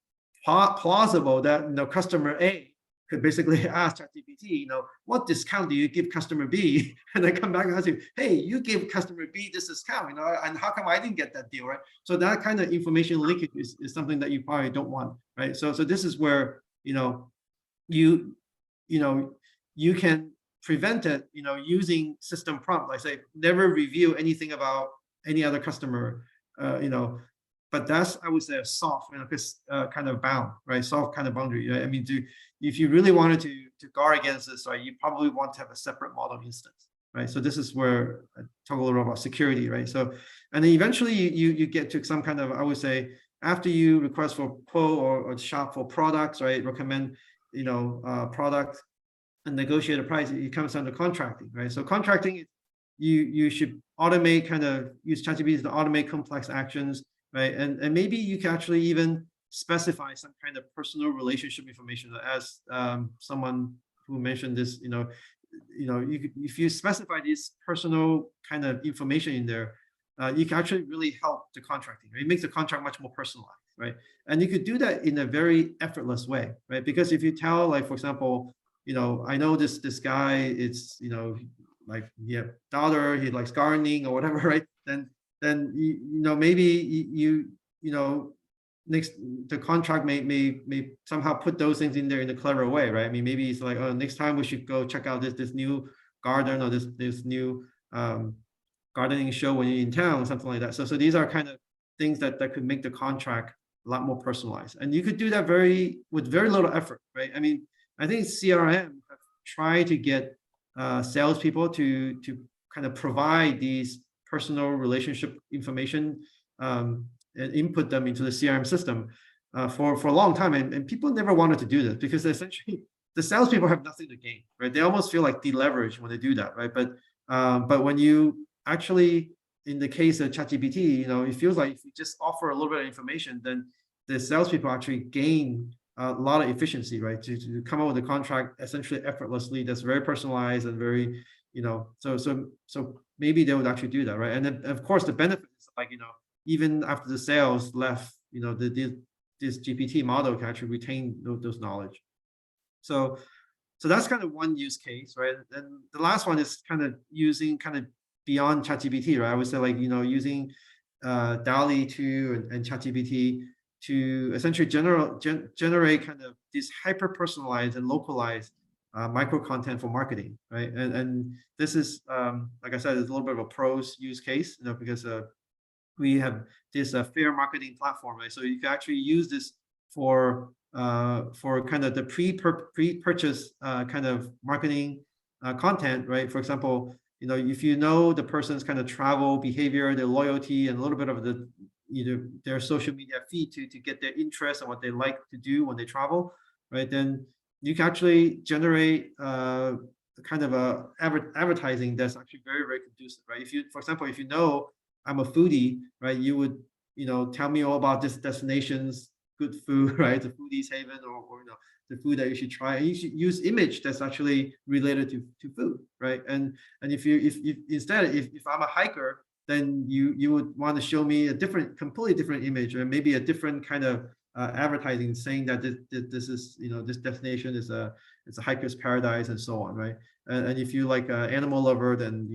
plausible that customer A could basically ask ChatGPT, what discount do you give customer B? And then come back and ask you, hey, you give customer B this discount, and how come I didn't get that deal, right? So that kind of information leakage is something that you probably don't want, right? So this is where you can prevent it, using system prompt, like say, never review anything about any other customer, but that's, I would say, a soft, kind of bound, right? Soft kind of boundary. Right? I mean, if you really wanted to guard against this, right, you probably want to have a separate model instance, right? So this is where I talk a little about security, right? So, and then eventually you get to some kind of, I would say, after you request for quote or shop for products, right? Recommend, product and negotiate a price. It comes down to contracting, right? So contracting, you should automate, kind of use ChatGPT to automate complex actions. Right, and maybe you can actually even specify some kind of personal relationship information. As someone who mentioned this, if you specify this personal kind of information in there, you can actually really help the contracting. Right? It makes the contract much more personalized, right? And you could do that in a very effortless way, right? Because if you tell, like, for example, I know this guy, it's like daughter, he likes gardening or whatever, right? Then maybe next the contract may somehow put those things in there in a clever way, right? I mean, maybe it's like, oh, next time we should go check out this new garden or this new gardening show when you're in town, something like that. So these are kind of things that could make the contract a lot more personalized, and you could do that with very little effort, right? I mean, I think CRM have tried to get salespeople to kind of provide these personal relationship information and input them into the CRM system for a long time, and people never wanted to do this because essentially the salespeople have nothing to gain, right? They almost feel like deleveraged when they do that, right? But when you actually, in the case of ChatGPT, it feels like if you just offer a little bit of information, then the salespeople actually gain a lot of efficiency, right? To come up with a contract essentially effortlessly, that's very personalized and very, so maybe they would actually do that, right? And then of course the benefit is like, even after the sales left, this GPT model can actually retain those knowledge. So that's kind of one use case, right? And the last one is kind of using kind of beyond ChatGPT, right? I would say, like, using DALL-E 2 and ChatGPT to essentially generate kind of these hyper personalized and localized micro content for marketing, right? And this is, like I said, it's a little bit of a pros use case, because we have this fair marketing platform, right? So you can actually use this for kind of the pre-purchase kind of marketing content, right? For example, if the person's kind of travel behavior, their loyalty, and a little bit of their social media feed to get their interest and what they like to do when they travel, right? Then you can actually generate kind of a advertising that's actually very, very conducive, right? For example, if I'm a foodie, right, you would tell me all about this destination's good food, right? The foodie's haven, or the food that you should try. And you should use image that's actually related to food, right? And if instead, if I'm a hiker, then you would want to show me a completely different image, or maybe a different kind of advertising saying that this is, this destination is it's a hiker's paradise and so on, right? And if you like an animal lover, then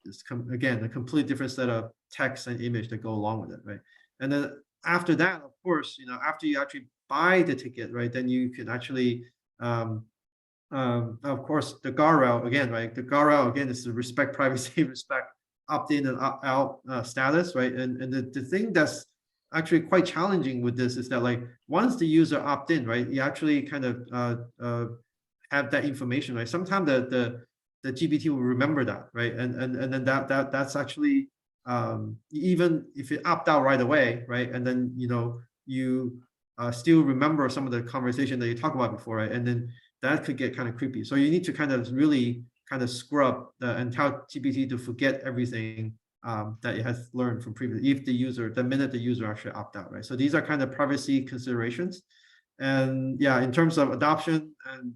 it's again a completely different set of text and image that go along with it, right? And then after that, of course, after you actually buy the ticket, right, then you can actually of course, the guardrail again, right? The guardrail again is the respect privacy, respect opt-in and opt-out status, right? And the thing that's actually quite challenging with this is that, like, once the user opt-in, right, you actually kind of have that information, right? Sometimes the GPT will remember that, right? And then that's actually even if you opt out right away, right? And then you still remember some of the conversation that you talked about before, right? And then that could get kind of creepy. So you need to kind of really kind of scrub and tell GPT to forget everything that it has learned from previous, if the minute the user actually opt out, right? So these are kind of privacy considerations. And yeah, in terms of adoption and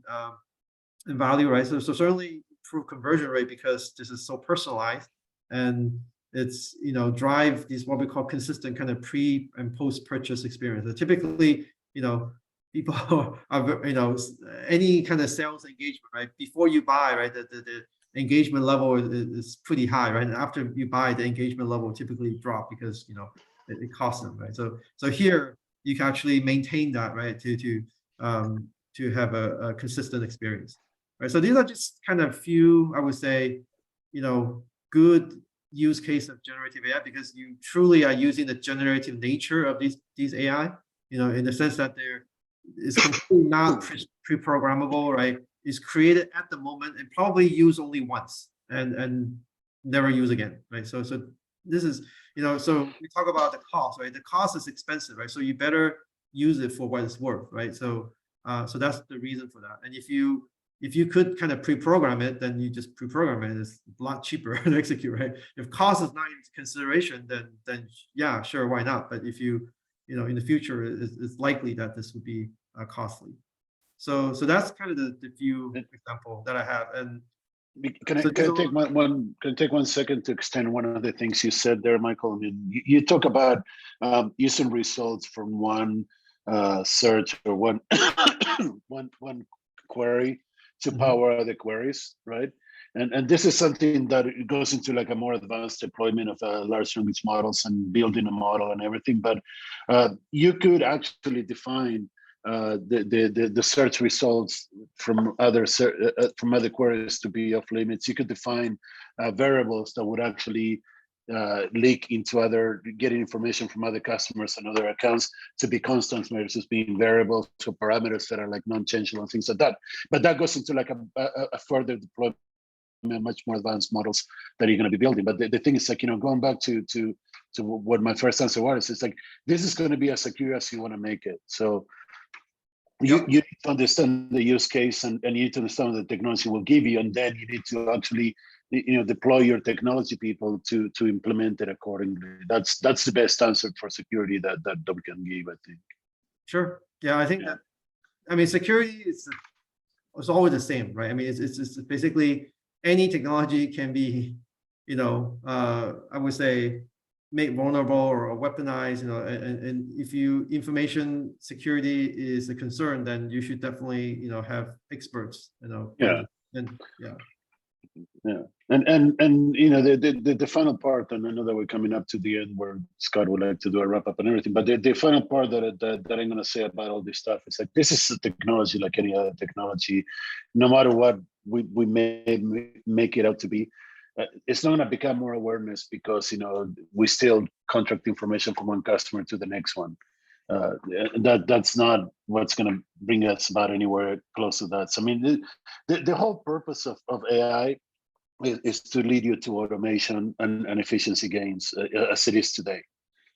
in value, right? So certainly improve conversion rate because this is so personalized, and it's, drive these what we call consistent kind of pre and post purchase experience. So typically, people are, any kind of sales engagement, right? Before you buy, right, the engagement level is pretty high, right? And after you buy, the engagement level typically drop because, it costs them, right? So here you can actually maintain that, right? To have a consistent experience, right? So these are just kind of few, I would say, good use case of generative AI, because you truly are using the generative nature of these AI, in the sense that it's completely not pre-programmable, right? It's created at the moment and probably used only once and never use again, right? So this is, so we talk about the cost, right? The cost is expensive, right? So you better use it for what it's worth, right? So that's the reason for that. And if you could kind of pre-program it, then you just pre-program it. It's a lot cheaper to execute, right? If cost is not in consideration, then yeah, sure, why not? But if in the future, it's likely that this would be costly. So that's kind of the few example that I have. And can I take 1 second to extend one of the things you said there, Michael? I mean, you talk about using results from one search or one one query to power other queries, right? And this is something that it goes into like a more advanced deployment of large language models and building a model and everything. But you could actually define the search results from other queries to be off limits. You could define variables that would actually leak into getting information from other customers and other accounts to be constant versus being variables or parameters that are like non-changeable and things like that. But that goes into like a further deployment, much more advanced models that you're going to be building. But the thing is, like, going back to what my first answer was, it's like, this is going to be as secure as you want to make it. So you need to understand the use case, and you need to understand what the technology will give you, and then you need to actually deploy your technology people to implement it accordingly. That's the best answer for security that we can give, I think. Sure. Yeah, I think that, I mean, security is always the same, right? I mean, it's basically any technology can be, I would say, made vulnerable or weaponized, and if information security is a concern, then you should definitely, have experts, Yeah. And yeah. Yeah, and the final part, and I know that we're coming up to the end where Scott would like to do a wrap up and everything, but the final part that I'm going to say about all this stuff is like, this is a technology like any other technology. No matter what we may make it out to be, it's not going to become more awareness because we still contract information from one customer to the next one. That's not what's going to bring us about anywhere close to that. So I mean, the whole purpose of AI is to lead you to automation and efficiency gains, as it is today.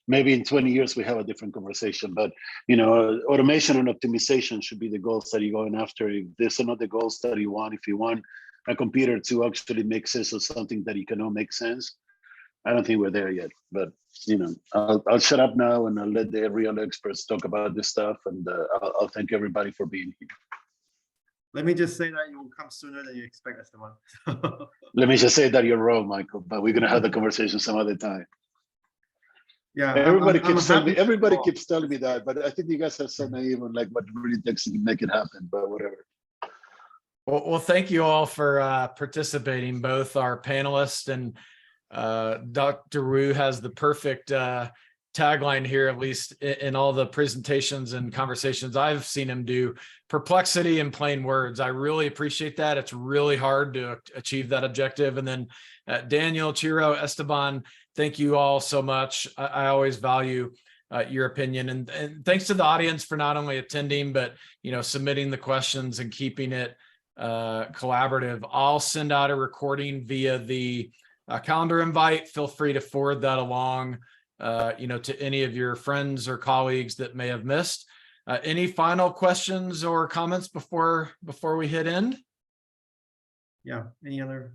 Maybe in 20 years we have a different conversation, but automation and optimization should be the goals that you're going after. If these are not the goals that you want, if you want a computer to actually make sense of something that cannot make sense, I don't think we're there yet. But I'll shut up now and I'll let the real experts talk about this stuff, and I'll thank everybody for being here. Let me just say that you will come sooner than you expect, Esteban. Let me just say that you're wrong, Michael, but we're going to have the conversation some other time. Yeah, everybody keeps telling me that, but I think you guys are so naive on like what really takes to make it happen, but whatever. Well, thank you all for participating, both our panelists, and Dr. Wu has the perfect tagline here, at least in all the presentations and conversations I've seen him do: perplexity in plain words. I really appreciate that. It's really hard to achieve that objective. And then Daniel, Ciro, Esteban, thank you all so much. I always value your opinion, and thanks to the audience for not only attending, but submitting the questions and keeping it collaborative. I'll send out a recording via the calendar invite. Feel free to forward that along to any of your friends or colleagues that may have missed. Any final questions or comments before we hit end? Yeah, any other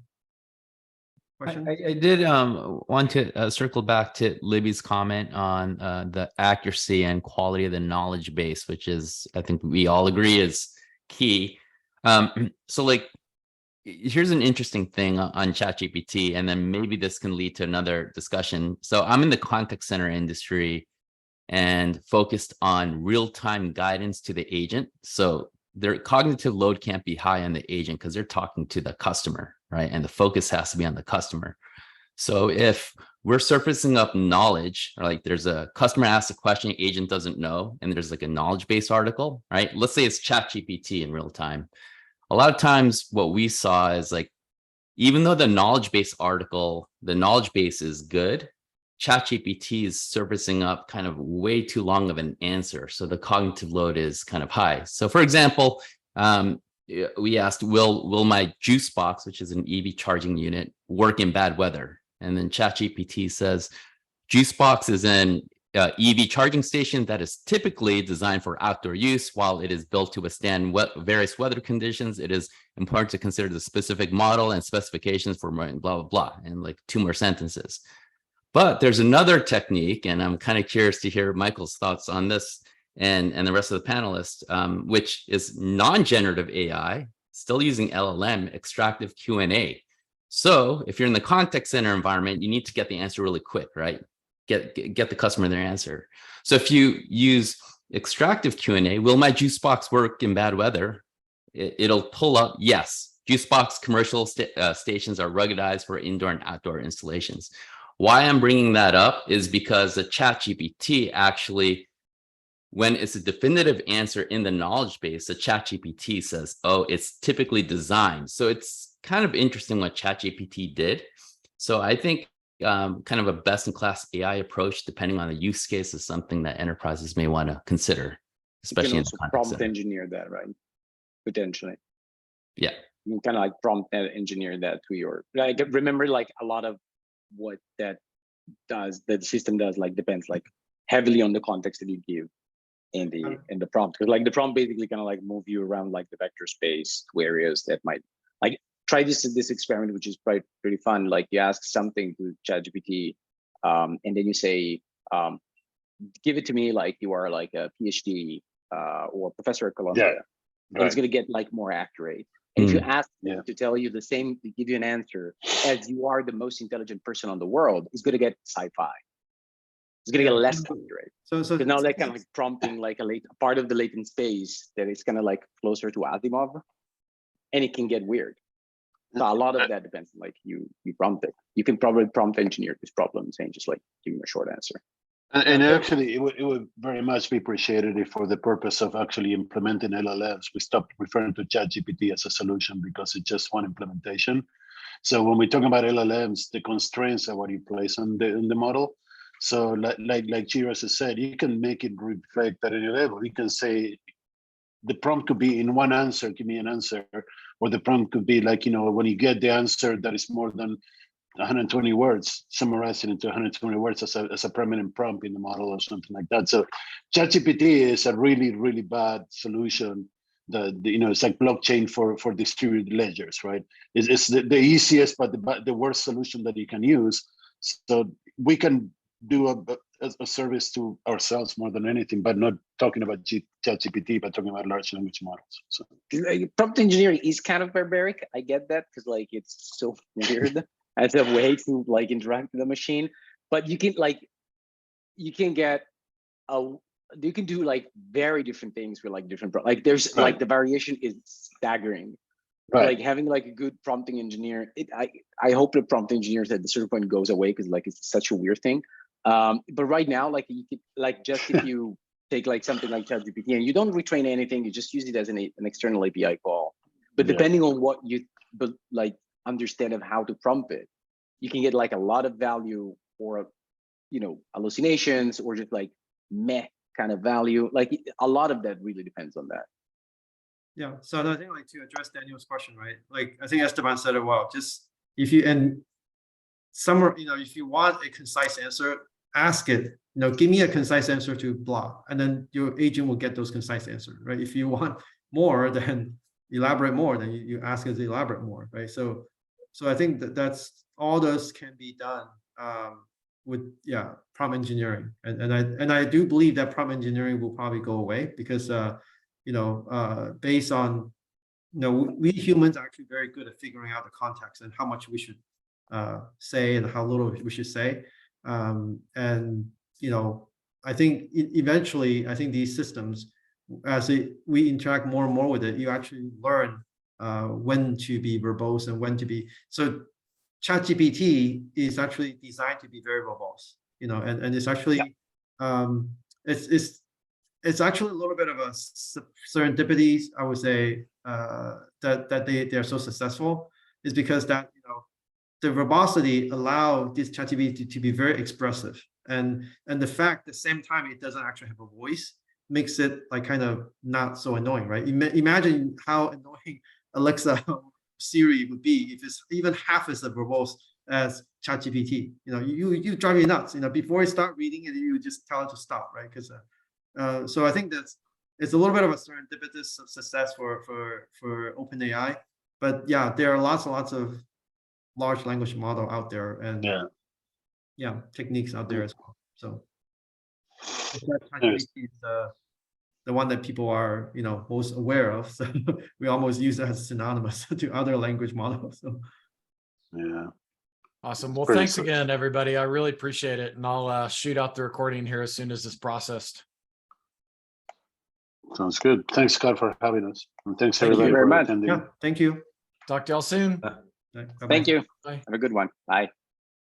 questions? I did want to circle back to Libby's comment on the accuracy and quality of the knowledge base, which is, I think we all agree, is key. So like, here's an interesting thing on ChatGPT, and then maybe this can lead to another discussion. So I'm in the contact center industry and focused on real-time guidance to the agent. So their cognitive load can't be high on the agent because they're talking to the customer, right? And the focus has to be on the customer. So if we're surfacing up knowledge, or like there's a customer asks a question, agent doesn't know, and there's like a knowledge-based article, right? Let's say it's ChatGPT in real time. A lot of times what we saw is like, even though the knowledge-based article, the knowledge base is good, ChatGPT is surfacing up kind of way too long of an answer. So the cognitive load is kind of high. So for example, we asked, will my juice box, which is an EV charging unit, work in bad weather? And then ChatGPT says, juice box is an EV charging station that is typically designed for outdoor use. While it is built to withstand various weather conditions, it is important to consider the specific model and specifications for blah, blah, blah, and like 2 more sentences. But there's another technique, and I'm kind of curious to hear Michael's thoughts on this and the rest of the panelists, which is non-generative AI, still using LLM, extractive Q&A. So if you're in the contact center environment, you need to get the answer really quick, right? Get the customer their answer. So if you use extractive Q&A, will my juice box work in bad weather? It'll pull up, yes, juice box commercial stations are ruggedized for indoor and outdoor installations. Why I'm bringing that up is because the ChatGPT actually, when it's a definitive answer in the knowledge base, the ChatGPT says, oh, it's typically designed. So it's kind of interesting what ChatGPT did. So I think kind of a best-in-class AI approach, depending on the use case, is something that enterprises may want to consider, especially in the context prompt center. engineer that, right? Potentially. Yeah. You can kind of like prompt engineer that to your, like, remember, like a lot of what that does, that the system does, like depends like heavily on the context that you give in the prompt. Because like the prompt basically kind of like move you around like the vector space to areas that might, like, try this experiment, which is pretty fun. Like you ask something to ChatGPT, and then you say, give it to me like you are like a PhD or professor at Columbia. Yeah, and it's going to get like more accurate. And if you ask them to tell you the same, to give you an answer as you are the most intelligent person on the world, it's going to get sci-fi. It's going to get less accurate. So now they're kind of like prompting like a part of the latent space that is kind of like closer to Asimov, and it can get weird. So a lot of that depends on like you prompt it. You can probably prompt engineer this problem saying just like give me a short answer. And actually, it would very much be appreciated if, for the purpose of actually implementing LLMs, we stopped referring to ChatGPT as a solution, because it's just one implementation. So when we're talking about LLMs, the constraints are what you place on the model. So like Ciro has said, you can make it reflect at any level. You can say the prompt could be in one answer, give me an answer, or the prompt could be like, when you get the answer that is more than 120 words, summarize it into 120 words as a permanent prompt in the model or something like that. So ChatGPT is a really, really bad solution. It's like blockchain for distributed ledgers, right? It's the easiest, but the worst solution that you can use. So we can do a service to ourselves more than anything, but not talking about ChatGPT, but talking about large language models. So prompt engineering is kind of barbaric. I get that, because like it's so weird as a way to like interact with the machine. But you can do like very different things with like different like there's like the variation is staggering. Right. Like having like a good prompting engineer, I hope the prompt engineers at a certain point goes away, because like it's such a weird thing. But right now, like you could like just if you take like something like ChatGPT and you don't retrain anything, you just use it as an external API call. But depending on what you like understand of how to prompt it, you can get like a lot of value, or hallucinations, or just like meh kind of value. Like a lot of that really depends on that. Yeah. So I think like to address Daniel's question, right? Like I think Esteban said it well. Just if you if you want a concise answer, ask it, give me a concise answer to blah, and then your agent will get those concise answers, right? If you want more, then elaborate more, then you ask it to elaborate more, right? So I think that's all those can be done with prompt engineering, and I do believe that prompt engineering will probably go away, because based on we humans are actually very good at figuring out the context and how much we should say and how little we should say. And I think eventually, I think these systems, as we interact more and more with it, you actually learn when to be verbose and when to be. So ChatGPT is actually designed to be very verbose, and it's actually it's actually a little bit of a serendipity, I would say, that they're so successful, is because that the verbosity allow this ChatGPT to be very expressive, and the fact at the same time it doesn't actually have a voice makes it like kind of not so annoying, right? Imagine how annoying Alexa Siri would be if it's even half as verbose as ChatGPT. You drive me nuts. Before you start reading it, you just tell it to stop, right? Because so I think it's a little bit of a serendipitous success for OpenAI. But yeah, there are lots and lots of large language model out there, and techniques out there as well. So ChatGPT is the one that people are most aware of. So we almost use it as synonymous to other language models. So Yeah. Awesome. Well, Pretty thanks cool. again, everybody. I really appreciate it. And I'll shoot out the recording here as soon as it's processed. Sounds good. Thanks, Scott, for having us. And thanks Thank you everybody very for much. attending. yeah, thank you. Talk to y'all soon. Bye-bye. Thank you. Bye. Have a good one. Bye.